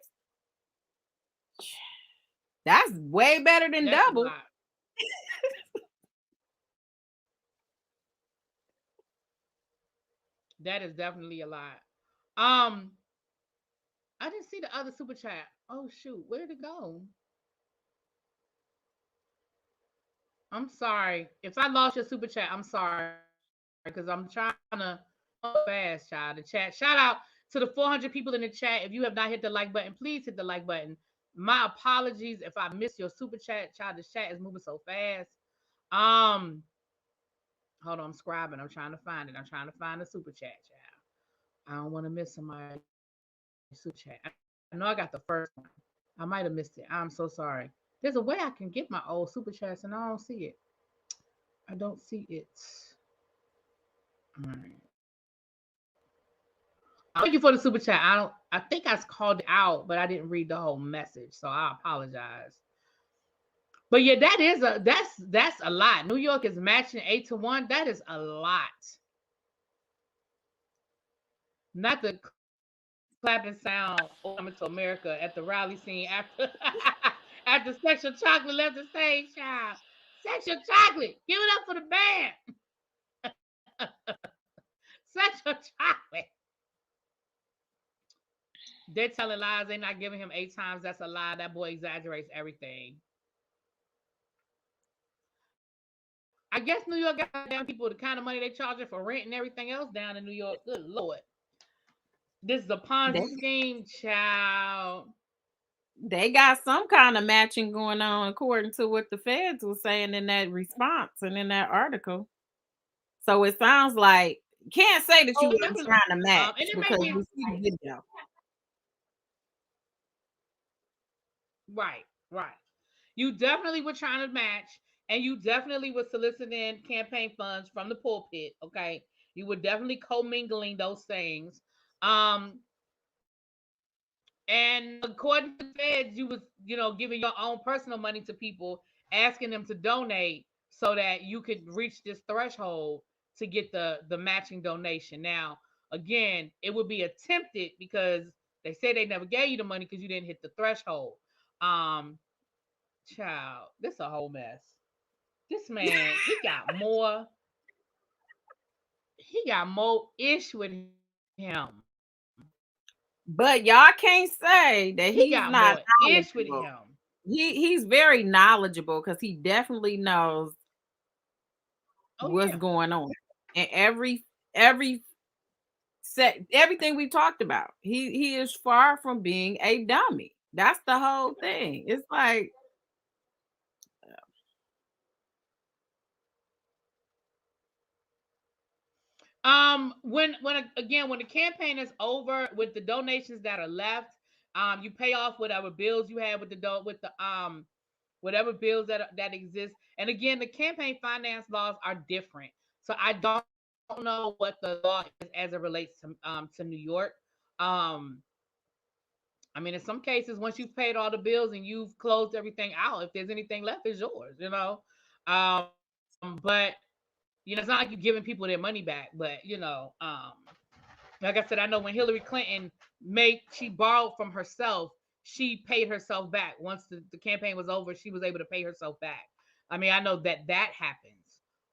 That's way better than That's a double. lot. That is definitely a lot. Um, I didn't see the other super chat. Oh shoot, where did it go? I'm sorry. If I lost your super chat, I'm sorry because I'm trying to fast, child. The chat. Shout out to the 400 people in the chat. If you have not hit the like button, please hit the like button. My apologies if I missed your super chat, child. The chat is moving so fast. Um, hold on, I'm scribing. I'm trying to find it. I'm trying to find the super chat, child. I don't want to miss somebody's super chat. I know I got the first one. I might have missed it. I'm so sorry. There's a way I can get my old super chats and I don't see it. I don't see it. All right. Thank you for the super chat. I think I called it out, but I didn't read the whole message, so I apologize. But yeah, that's a lot. New York is matching 8-1. That is a lot. Not the clapping sound coming to America at the rally scene after after Sexual Chocolate left the stage, child. Sexual Chocolate, give it up for the band. Sexual Chocolate. They're telling lies. They're not giving him 8 times. That's a lie. That boy exaggerates everything. I guess New York got down people the kind of money they charging for rent and everything else down in New York. Good Lord. This is a They, Ponzi scheme, child. they got some kind of matching going on, according to what the feds was saying in that response and in that article. So it sounds like can't say that Oh, you wasn't definitely. trying to match And it may because be we see the video. right, right. You definitely were trying to match, and you definitely were soliciting campaign funds from the pulpit. Okay, you were definitely commingling those things. Um, and according to the feds, you was giving your own personal money to people, asking them to donate so that you could reach this threshold to get the matching donation. Now, again, it would be attempted because they say they never gave you the money because you didn't hit the threshold. Um, Child, this a whole mess. This man, he got more ish with him. But y'all can't say He that got he's more not ish with him. knowledgeable. He's very knowledgeable because he definitely knows Oh what's yeah. going on. And every everything we talked about. He is far from being a dummy. That's the whole thing. It's like When the campaign is over with the donations that are left, you pay off whatever bills you have with whatever bills that exist. And again, the campaign finance laws are different. So I don't know what the law is as it relates to New York. Um I mean, in some cases, once you've paid all the bills and you've closed everything out, if there's anything left, it's yours. But it's not like you're giving people their money back. But like I said, I know when Hillary Clinton she borrowed from herself, she paid herself back. Once the campaign was over, she was able to pay herself back. I mean, I know that happens.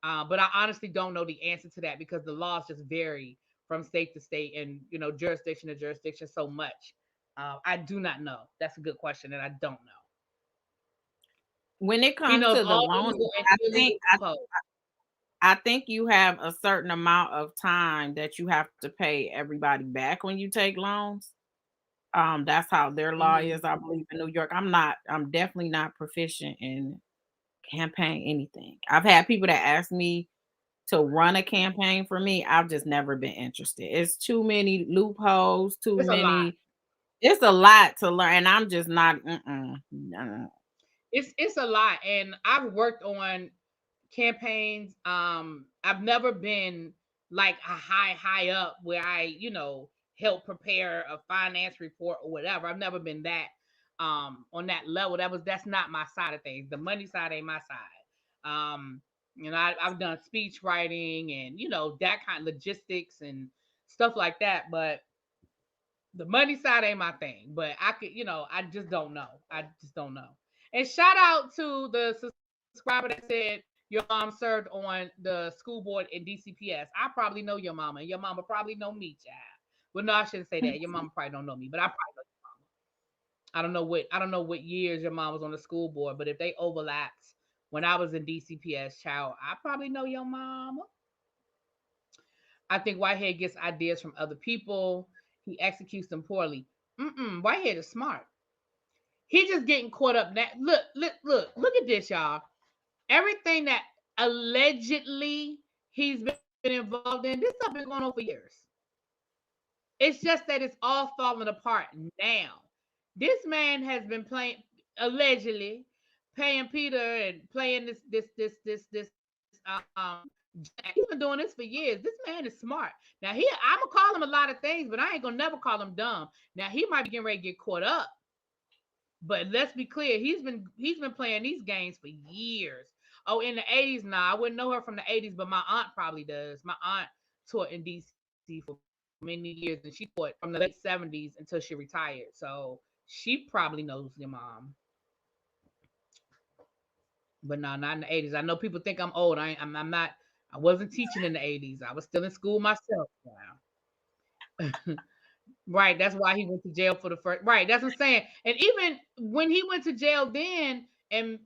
But I honestly don't know the answer to that because the laws just vary from state to state and jurisdiction to jurisdiction so much. I do not know. That's a good question, and I don't know. when it He comes knows to the all the loans, legal and I think illegal I, loopholes. I think you have a certain amount of time that you have to pay everybody back when you take loans. That's how their law Mhm. is, I believe, in New York. I'm definitely not proficient in campaign anything. I've had people that ask me to run a campaign for me. I've just never been interested. It's too many loopholes, too It's a lot. many. It's a lot to learn, and I'm just not. No. It's a lot, and I've worked on campaigns. I've never been like a high up where I help prepare a finance report or whatever. I've never been that on that level. That's not my side of things. The money side ain't my side. I've done speech writing and that kind of logistics and stuff like that, but the money side ain't my thing. But I could, I just don't know. I just don't know. And shout out to the subscriber that said your mom served on the school board in DCPS. I probably know your mama, and your mama probably know me, child. Well, no, I shouldn't say that. Your mama probably don't know me, but I probably know your mama. I don't know what years your mom was on the school board, but if they overlapped when I was in DCPS, child, I probably know your mama. I think Whitehead gets ideas from other people. He executes them poorly. Whitehead is smart. He just getting caught up now. Look at this, y'all. Everything that allegedly he's been involved in, this stuff been going on for years. It's just that it's all falling apart now. This man has been playing, allegedly paying Peter and playing he's been doing this for years. This man is smart. Now I'm gonna call him a lot of things, but I ain't gonna never call him dumb. Now he might be getting ready to get caught up, but let's be clear, he's been playing these games for years. Oh, in the 80s, nah, I wouldn't know her from the 80s, but my aunt probably does. My aunt taught in DC for many years, and she taught from the late 70s until she retired. So she probably knows your mom. But no, not in the 80s. I know people think I'm old. I'm not. I wasn't teaching in the 80s. I was still in school myself. Wow. Right. That's why he went to jail for the first. Right. That's what I'm saying. And even when he went to jail then, and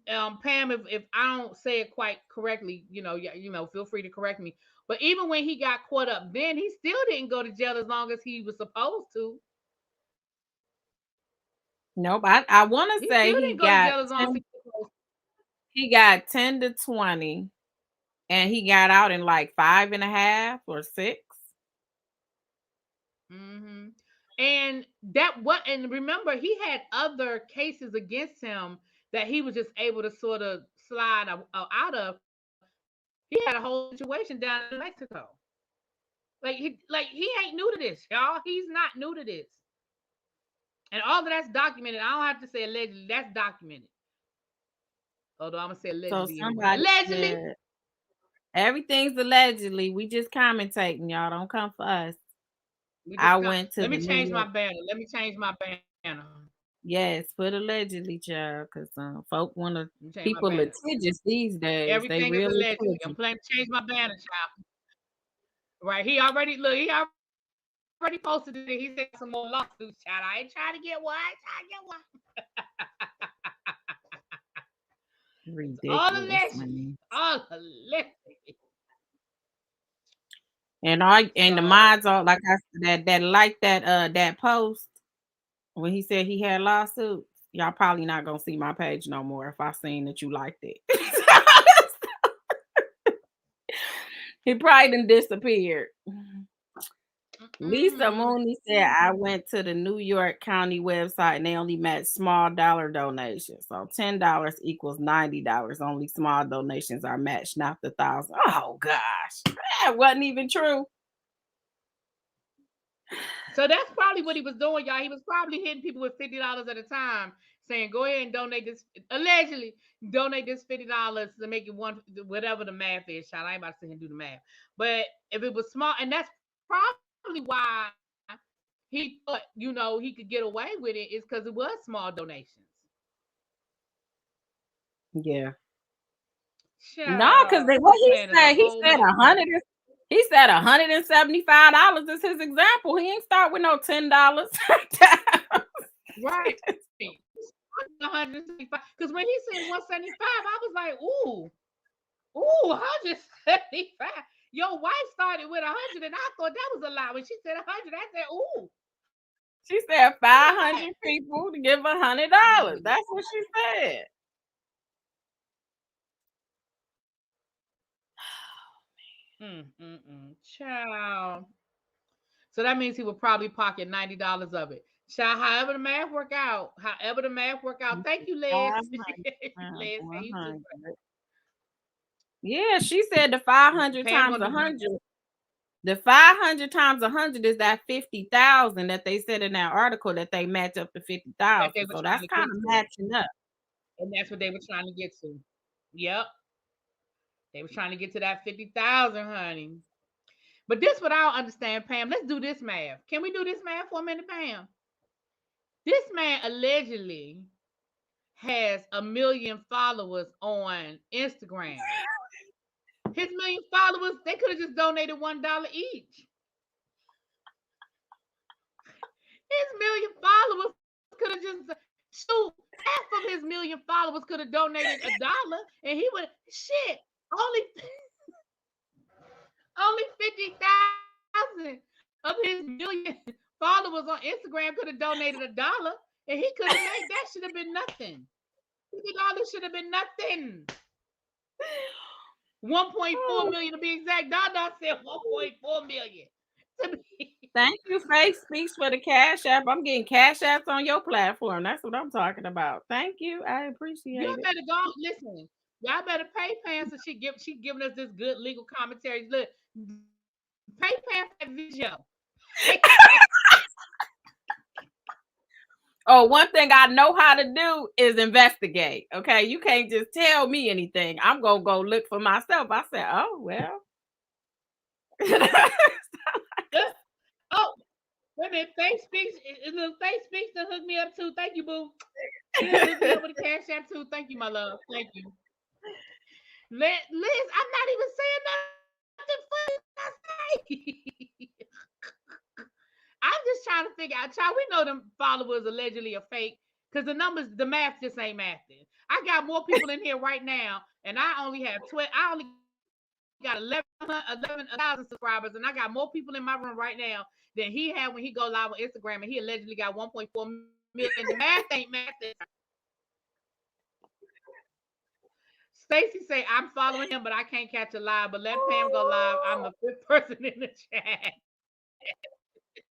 Pam, if I don't say it quite correctly, feel free to correct me. But even when he got caught up then, he still didn't go to jail as long as he was supposed to. Nope. I want He to still say didn't go to jail as long as he was supposed he got 10 to 20, and he got out in like 5.5 or 6. to. And remember, he had other cases against him that he was just able to sort of slide out of. He had a whole situation down in Mexico. Like he ain't new to this, y'all. He's not new to this. And all of that's documented. I don't have to say allegedly. That's documented. Although I'm gonna say So allegedly anyway. somebody Allegedly. said everything's allegedly. We just commentating, y'all. Don't come for us. I went to Let the me New change my York. banner. Let me change my banner. Yes, put allegedly, child, because folk want to. Let me change my People banner. litigious these days. They Everything is really allegedly. I'm litigious. planning to change my banner, child. Right. He already look. He already posted it. He said some more lawsuits, child. I ain't trying to get one. I ain't trying to get one. It's all Ridiculous, allegedly. man. All allegedly. And the So mods are like I said that like that post when he said he had lawsuits. Y'all probably not gonna see my page no more if I seen that you liked it. He probably done disappeared. Lisa Mooney said, I went to the New York County website and they only match small dollar donations. So $10 equals $90. Only small donations are matched, not the 1,000. Oh gosh. That wasn't even true. So that's probably what he was doing, y'all. He was probably hitting people with $50 at a time, saying, "Go ahead and donate this." Allegedly, donate this $50 to make it one, whatever the math is. Child, I ain't about to sit here and do the math. But if it was small, and that's probably why he thought, he could get away with it, is because it was small donations. Yeah. No, because Child, what this he man is a said, whole nother thing. he said $175 is his example. He ain't start with no $10. Right. 175. Because when he said 175, I was like, ooh. Ooh, 175. Your wife started with 100, and I thought that was a lot. When she said 100, I said, ooh. She said Right. 500 people to give $100. That's what she said. Child. So that means he would probably pocket $90 of it. Child, however the math work out. However the math work out. Thank you, Les. 500 Les, times say you too. 100. Yeah, she said the 500 Pam times gonna be 100. The 500 times 100 is that 50,000 that they said in that article that they match up to that they 50,000. were So trying that's to kind get of to. matching up. And that's what they were trying to get to. Yep. They were trying to get to that 50,000, honey. But this what I don't understand, Pam. Let's do this math. Can we do this math for a minute, Pam? This man allegedly has 1 million followers on Instagram. His 1 million followers, they could have just donated $1 each. His 1 million followers could have just shoot half of his 1 million followers could have donated $1, and he would shit only 50,000 of his 1 million followers on Instagram could have donated $1, and he could have made that should have been nothing. $50 should have been nothing. 1.4 million to be exact. Dada said 1.4 million. Thank you, Faith Speaks, for the Cash App. I'm getting Cash Apps on your platform. That's what I'm talking about. Thank you. I Y'all appreciate it. better go listen. Y'all better pay Pam so she giving us this good legal commentary. Look, pay Pam for that video. Oh, one thing I know how to do is investigate. Okay, you can't just tell me anything. I'm gonna go look for myself. I said, oh well. Oh, wait a minute. Faith Speaks. Look, Faith Speaks to hook me up too. Thank you, boo. She done hooked me up with a Cash App too. Thank you, my love. Thank you. Liz, I'm not even saying nothing funny. I say. I'm just trying to figure out, child. We know them followers allegedly are fake because the numbers, the math just ain't mathing. I got more people in here right now, and I only have 12. I only got 11,000 subscribers, and I got more people in my room right now than he had when he go live on Instagram, and he allegedly got 1.4 million. The math ain't mathing. Stacy say I'm following him, but I can't catch a live. But let Pam go live. I'm the fifth person in the chat.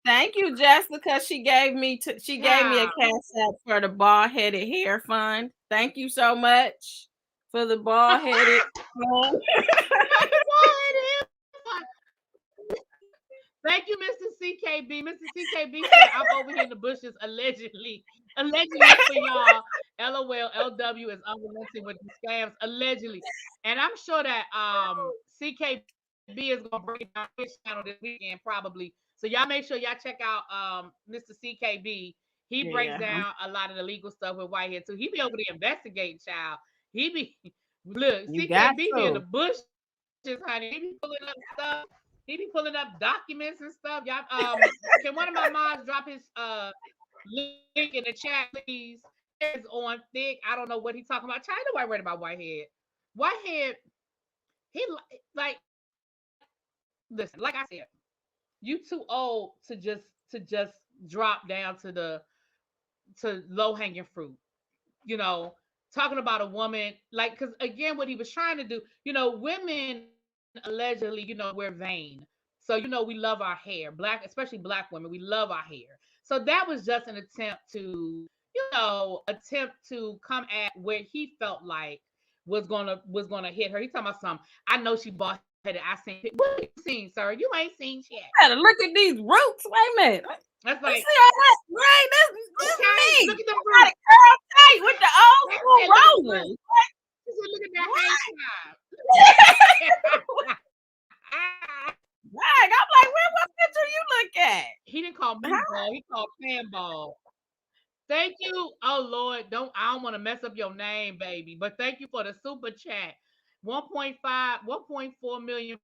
Thank you, Jessica. She gave me a Cash App for the bald headed hair fund. Thank you so much for the bald headed fund. Thank you, Mr. CKB. Mr. CKB said I'm over here in the bushes allegedly for y'all. LOL, LW is unrelenting with the scams allegedly, and I'm sure that CKB is gonna break down his channel this weekend probably. So y'all make sure y'all check out Mr. CKB. He breaks down a lot of the legal stuff with Whitehead too. He be over there investigating, child. He be look, CKB be in the bushes, honey. He be pulling up stuff. He be pulling up documents and stuff. Y'all, can one of my moms drop his link in the chat, please? It's on thick. I don't know what he's talking about. China, nobody worried about Whitehead. Whitehead, he like listen. Like I said, you too old to just drop down to low hanging fruit. You know, talking about a woman like because again, what he was trying to do. You know, women allegedly, we're vain. So, we love our hair. Especially black women, we love our hair. So that was just an attempt to, come at where he felt like was gonna hit her. He talking about something. I know she bought headed. I seen what you seen, sir. You ain't seen shit. Gotta look at these roots. Wait a minute. That's like see all that right? This okay, me. look at the Got roots. it curl tight with the old school rollers. Look at that hair. Right. I'm like, what picture you look at? He didn't call me ball. He called Pam ball. Thank you. Oh Lord, I don't want to mess up your name, baby. But thank you for the super chat. 1.4 million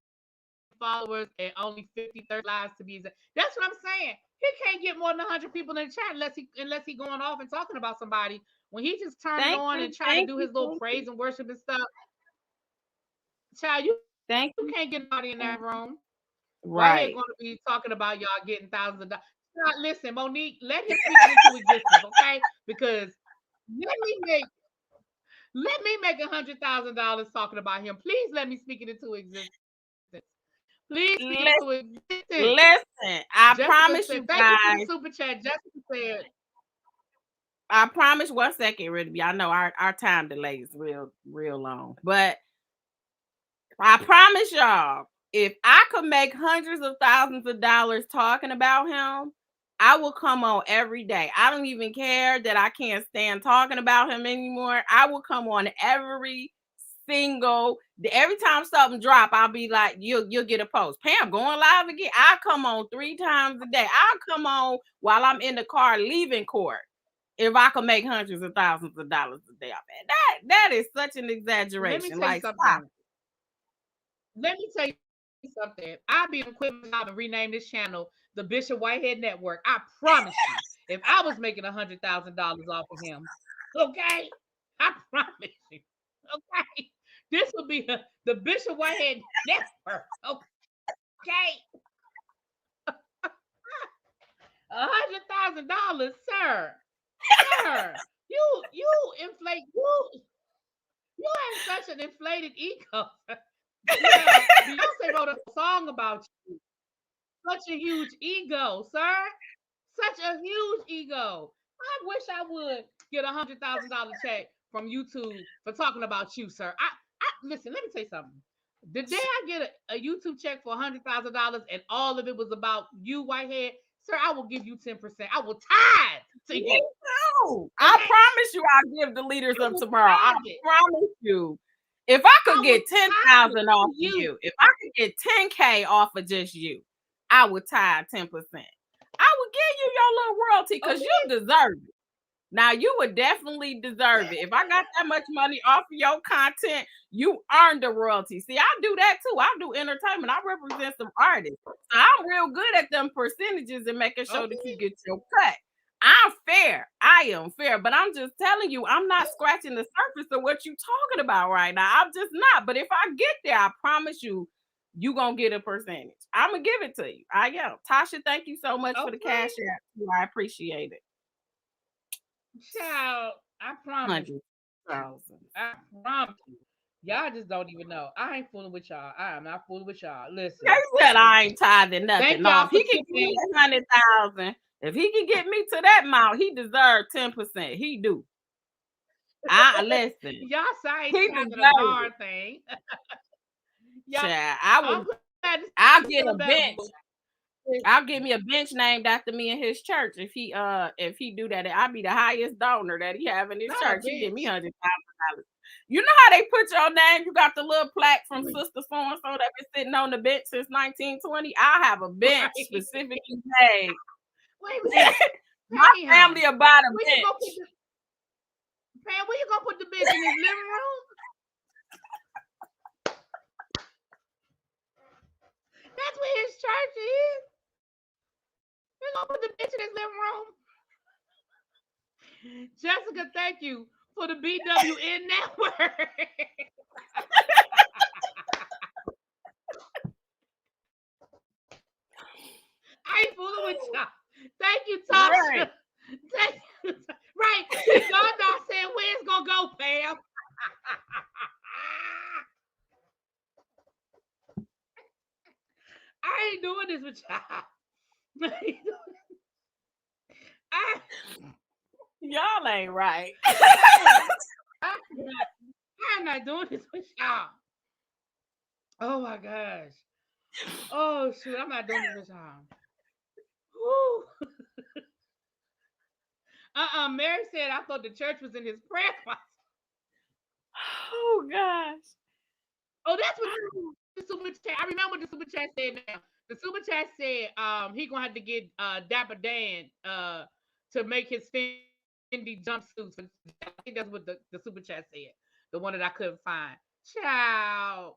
followers and only 53 lives to be exact. That's what I'm saying. He can't get more than 100 people in the chat unless he going off and talking about somebody. When he just turned it on and try to do his little praise and worship and stuff. Child, you can't get nobody in that room. Right. We're going to be talking about y'all getting thousands of dollars. Now, listen, Monique, let him speak into existence, okay? Because let me make $100,000 talking about him. Please let me speak it into existence. Please speak it into existence. Listen, I promise you guys. Thank you for the super chat. Jessica said. I promise 1 second, really. Y'all know our time delay is real long. But I promise y'all, if I could make hundreds of thousands of dollars talking about him, I will come on every day. I don't even care that I can't stand talking about him anymore. I will come on every time something drop, I'll be like, you'll get a post. Pam going live again. I'll come on 3 times a day. I'll come on while I'm in the car leaving court. If I could make hundreds of thousands of dollars a day, that is such an exaggeration. Let me tell you something. I'll be on quit my job and rename this channel the Bishop Whitehead Network. I promise you, if I was making $100,000 off of him, okay, I promise you, okay, this would be the Bishop Whitehead Network, okay. $100,000, sir. You inflate you have such an inflated ego. Yeah, Beyonce wrote a song about you. such a huge ego, sir. Such a huge ego. I wish I would get $100,000 check from YouTube for talking about you, sir. I listen. Let me tell you something. The day I get a YouTube check for $100,000 and all of it was about you, Whitehead, sir, I will give you 10%. I will tithe to Me you. too. I Okay, promise you I'll give the leaders I up will tomorrow. I tithe it. promise you. If I I could will get tithe it 10,000 to off of you. you, if I could get 10K off of just you, I would tithe 10%. I would give you your little royalty because you Okay. deserve it. Now you would definitely deserve it. If I got that much money off of your content, you earned the royalty. See, I do that too. I do entertainment. I represent some artists. So I'm real good at them percentages and making sure that you Okay. get your cut. I'm fair. I am fair, but I'm just telling you, I'm not scratching the surface of what you're talking about right now. I'm just not. But if I get there, I promise you, you gonna get a percentage. I'm gonna give it to you. I am. Tasha, thank you so much for the Okay. cash app. I appreciate it. Child, I promise. 100,000. I promise you. Y'all just don't even know. I ain't fooling with y'all. I am not fooling with y'all. Listen. They said I ain't tithing Thank nothing. No, y'all if for he can give me tuning in. 100,000, if he can get me to that amount, he deserves 10%. He do. I listen. Y'all say I ain't He tithing a deserves it. darn thing. Y'all, Child, I'm glad to see I'll you get a feeling better, bench. boo. I'll give me a bench named after me in his church. If he do that, I'll be the highest donor that he have in his Not a church. He give me bitch. $100,000. You know how they put your name? You got the little plaque from Sister So and So that been sitting on the bench since 1920. I have a bench Right. specifically made. Wait a minute. My Pam, family about a where you gonna put bench. the Pam, where you gonna put the bitch in his living room? That's where his church is. We're gonna put the bitch in his living room. Jessica, thank you for the BWN network. I ain't fooling with y'all. Thank you, Tasha. Right. Thank you. Right. See, God not saying where it's gonna go, Pam. I ain't doing this with y'all. I, Y'all ain't right. I'm not doing this with y'all. Oh my gosh. Oh shoot, I'm not doing this with y'all. Woo. Mary said I thought the church was in his prayer closet. Oh gosh. Oh, that's what the super chat. I remember what the super chat said now. The super chat said he gonna have to get Dapper Dan to make his Fendi jumpsuits. I think that's what the super chat said. The one that I couldn't find. Ciao.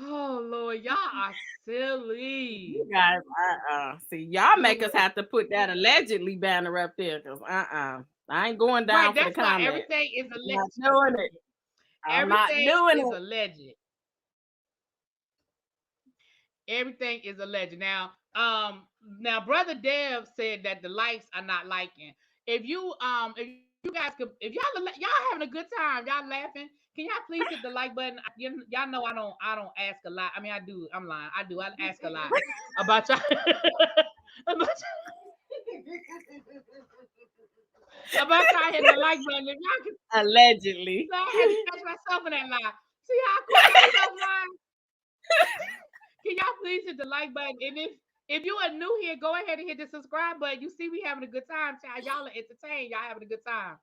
Oh Lord, y'all are silly. You guys, see, y'all make us have to put that allegedly banner up there because I ain't going Right, down for the that's why comment. everything is I'm not alleged. doing it. I'm not Everything doing is it. alleged. Everything is alleged. Now brother Dev said that the likes are not liking. If you guys could, if y'all having a good time, y'all laughing, can y'all please hit the like button? Y'all know I don't ask a lot. I mean I do. I'm lying. I do. I ask a lot about y'all. about about y'all hitting the like button. If y'all can, Allegedly. I had to catch myself in that lie. See how quick I stop lying? Can y'all please hit the like button? And if you are new here, go ahead and hit the subscribe button. You see, we having a good time, child. Y'all are entertained. Y'all having a good time.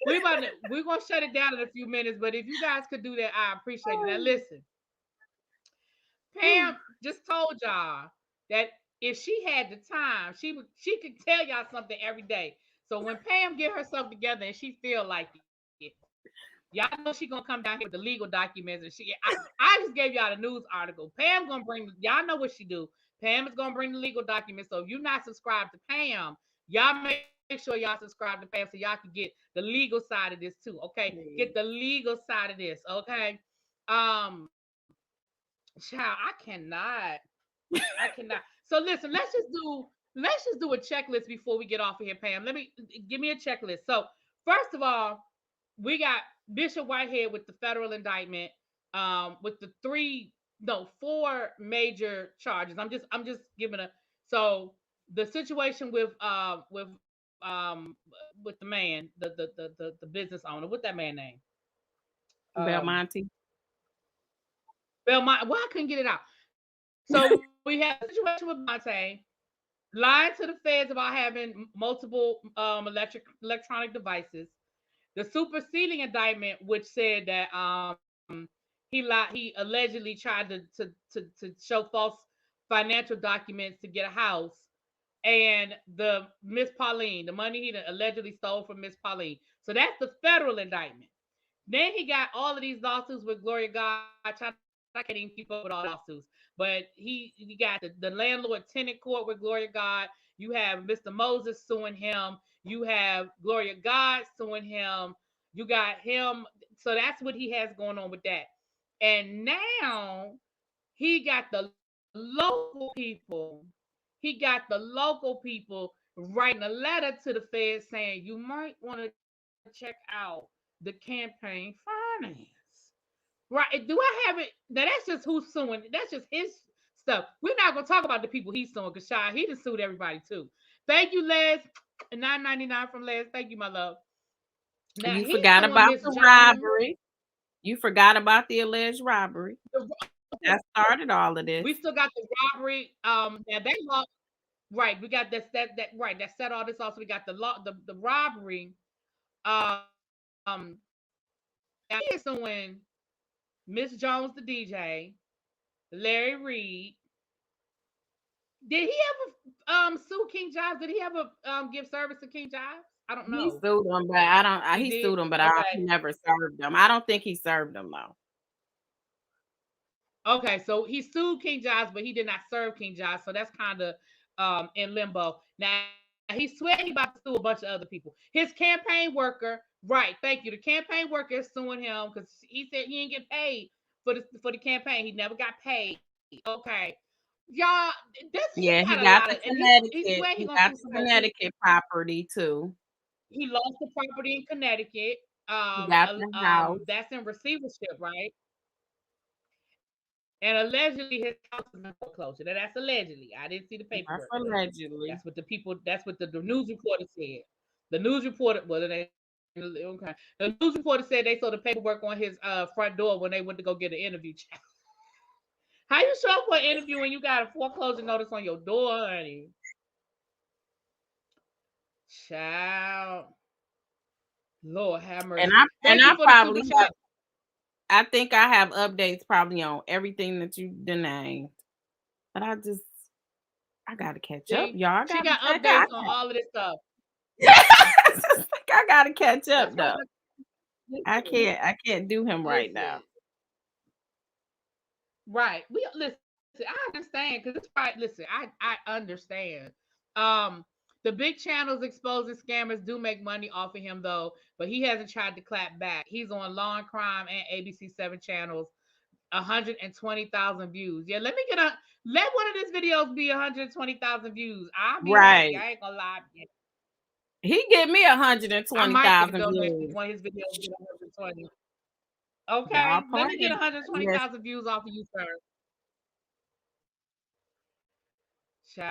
We're gonna shut it down in a few minutes, but if you guys could do that, I appreciate it. Now listen, Pam just told y'all that if she had the time, she could tell y'all something every day. So when Pam get herself together and she feel like it, y'all know she gonna come down here with the legal documents and I just gave y'all the news article. Pam gonna bring y'all know what she do. Pam is gonna bring the legal documents. So if you're not subscribed to Pam, y'all make sure y'all subscribe to Pam so y'all can get the legal side of this too. Okay, get the legal side of this. Okay, um, child, I cannot. So listen, let's just do a checklist before we get off of here, Pam. Let me give me a checklist. So first of all, we got Bishop Whitehead with the federal indictment. with the four major charges. I'm just giving a so the situation with the man, the business owner, what that man name? Um Belmonte. Belmont. Well, I couldn't get it out. So we have the situation with Belmonte lying to the feds about having multiple electronic devices. The superseding indictment, which said that he allegedly tried to show false financial documents to get a house, and the Miss Pauline, the money he allegedly stole from Miss Pauline. So that's the federal indictment. Then he got all of these lawsuits with Gloria God. I can't even keep up with all the lawsuits, but he got the landlord tenant court with Gloria God. You have Mr. Moses suing him. You have Gloria God suing him. You got him. So that's what he has going on with that. And now he got the local people. He got the local people writing a letter to the Fed saying you might want to check out the campaign finance. Right? Do I have it? Now that's just who's suing. That's just his stuff. We're not gonna talk about the people he's suing because he just sued everybody too. Thank you, Les. $9.99 from Les. Thank you, my love. Now You he's forgot suing about Miss the Jones. robbery. You forgot about the alleged robbery. That started all of this. We still got the robbery. Now they lost. Right, we got that right. That set all this off. So we got the robbery. Now he is suing Miss Jones, the DJ, Larry Reed. Did he ever sue King Jobs? Did he ever give service to King Jobs? I don't He know. sued him, but I don't. He He did. sued him, but he Okay. never served him. I don't think he served him though. Okay. So he sued King Jobs, but he did not serve King Jobs. So that's kind of in limbo. Now he swear he about to sue a bunch of other people. His campaign worker, right? Thank you. The campaign worker is suing him because he said he didn't get paid for the campaign. He never got paid. Okay. Y'all, he Yeah, got a he lot got of, the and he swear Connecticut. he He gonna got sue the somebody too. Connecticut property too. He lost the property in Connecticut. He got the house. That's in receivership, right? And allegedly his house is in foreclosure. Now that's allegedly. I didn't see the paperwork, That's but allegedly. that's what the people. That's what the news reporter said. The news reporter, well, it ain't okay. The news reporter said they saw the paperwork on his front door when they went to go get an interview. How you show up for an interview when you got a foreclosure notice on your door, honey? Child, Lord have And mercy. and Thank you I for the super probably have. chat. I think I have updates probably on everything that you named, but I gotta catch up, See, y'all. I she gotta got check out. updates on all of this stuff. I gotta catch up That's though. right. I Listen, can't do him right now. listen. Right. We listen. I understand because it's right. Listen, I understand. Um, the big channels exposing scammers do make money off of him though, but he hasn't tried to clap back. He's on Law and Crime and ABC7 channels, 120,000 views. Yeah, let one of these videos be 120,000 views. I'll be happy. Right. I ain't gonna lie. He give me I might make a 120,000 donation if views. one of his videos get 120. Okay, Y'all let me get playing. Yes, 120,000 views off of you, sir.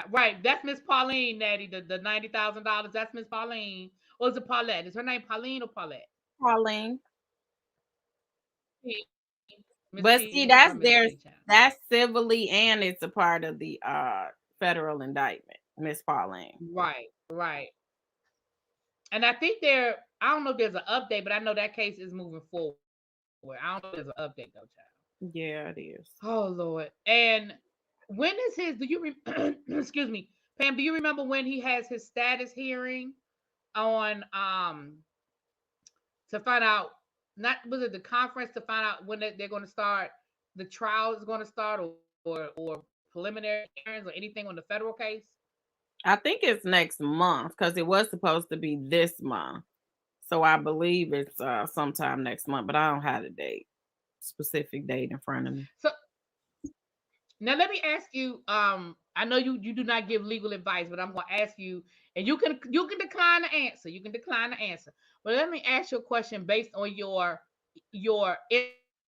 Right, that's Miss Pauline, Natty. The $90,000. That's Miss Pauline, or is it Paulette? Is her name Pauline or Paulette? Pauline. P. Miss But see, P or Miss P channel. that's civilly and it's a part of the federal indictment, Miss Pauline. Right, right. And I think I don't know if there's an update, but I know that case is moving forward. I don't know if there's an update though, child. Yeah, it is. Oh Lord. And when is his? Do you excuse me, Pam? Do you remember when he has his status hearing on to find out? Not was it the conference to find out when they're going to start? The trial is going to start, or preliminary hearings or anything on the federal case? I think it's next month because it was supposed to be this month. So I believe it's sometime next month, but I don't have the specific date in front of me. So now let me ask you. I know you do not give legal advice, but I'm going to ask you, and you can decline the answer. You can decline the answer. But let me ask you a question based on your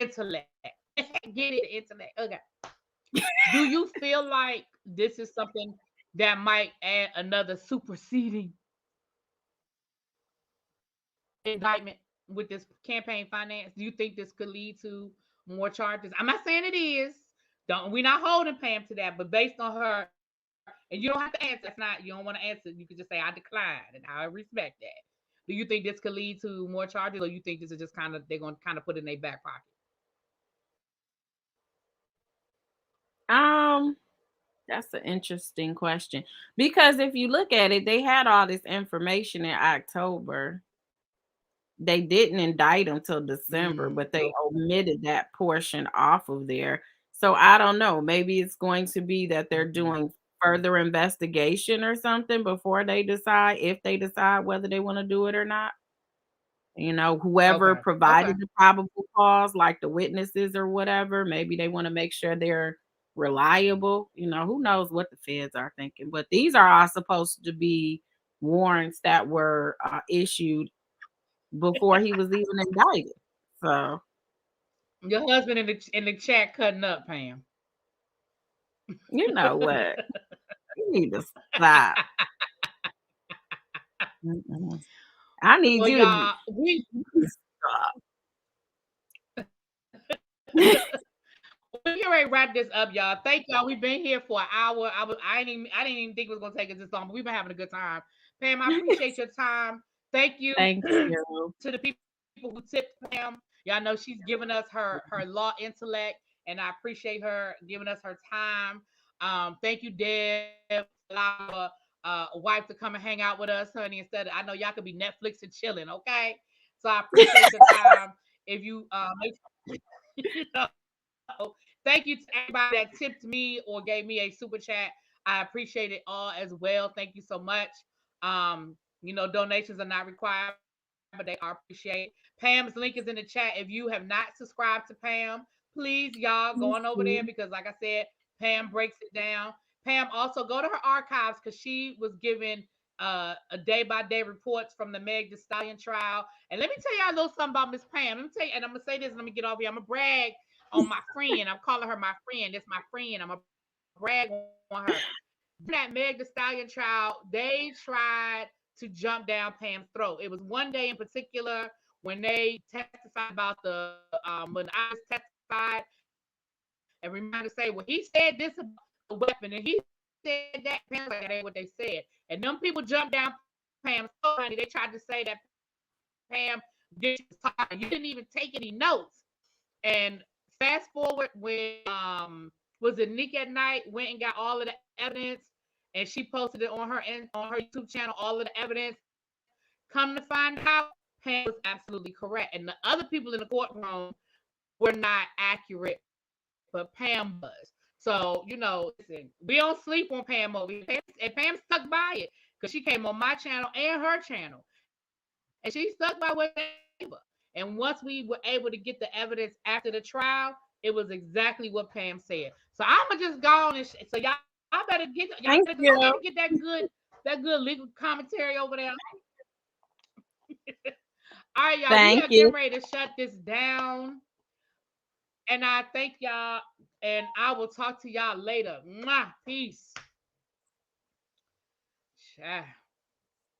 intellect. Get it, internet. Okay. Do you feel like this is something that might add another superseding indictment with this campaign finance? Do you think this could lead to more charges? I'm not saying it is. Don't we're not holding Pam to that, but based on her, and you don't have to answer. That's not you don't want to answer. You can just say I declined, and I respect that. Do you think this could lead to more charges, or you think this is just kind of they're gonna kind of put it in their back pocket? Um, that's an interesting question because if you look at it, they had all this information in October. They didn't indict them till December, but they omitted that portion off of there. So I don't know. Maybe it's going to be that they're doing further investigation or something before they decide if they decide whether they want to do it or not. You know, whoever Okay. Okay. provided the probable cause, like the witnesses or whatever, maybe they want to make sure they're reliable. You know, who knows what the feds are thinking. But these are all supposed to be warrants that were issued before he was even indicted. So, Your husband in the chat cutting up, Pam. you know what? You need to stop. Mm-mm. I need Well, you to y'all, we stop. we get ready to wrap this up, y'all. Thank y'all. We've been here for an hour. I didn't even think it was gonna take us this long, but we've been having a good time. Pam, I appreciate your time. Thank you Thank to the people you. who tipped Pam. Y'all know she's given us her law intellect, and I appreciate her giving us her time. Thank you, Deb, allow a wife to come and hang out with us, honey. Instead of I know y'all could be Netflix and chilling, okay? So I appreciate your time. If you you know, thank you to everybody that tipped me or gave me a super chat. I appreciate it all as well. Thank you so much. Donations are not required, but they are appreciated. Pam's link is in the chat. If you have not subscribed to Pam, please, y'all, go on over there because, like I said, Pam breaks it down. Pam also go to her archives because she was given a day-by-day reports from the Meg Thee Stallion trial. And let me tell y'all a little something about Miss Pam. Let me tell you, and I'm gonna say this. Let me get off here. I'm gonna brag on my friend. I'm calling her my friend. That's my friend. I'm gonna brag on her. During that Meg Thee Stallion trial, they tried to jump down Pam's throat. It was one day in particular when they testified about when I testified, and reminded to say, well, he said this about the weapon, and he said that. Pam's like, that ain't what they said. And them people jumped down Pam's throat, honey. They tried to say that Pam did she was talking. You didn't even take any notes. And fast forward when was it Nick at Night went and got all of the evidence, and she posted it on her YouTube channel, all of the evidence. Come to find out, Pam was absolutely correct, and the other people in the courtroom were not accurate, but Pam was. So listen, we don't sleep on Pam over here. And Pam stuck by it because she came on my channel and her channel, and she stuck by what they gave her. And once we were able to get the evidence after the trial, it was exactly what Pam said. So I'ma just go on and so y'all better go ahead and get Thank you. that good legal commentary over there. All right, y'all. We are Thank getting you. ready to shut this down. And I thank y'all. And I will talk to y'all later. Mwah. Peace. Ciao.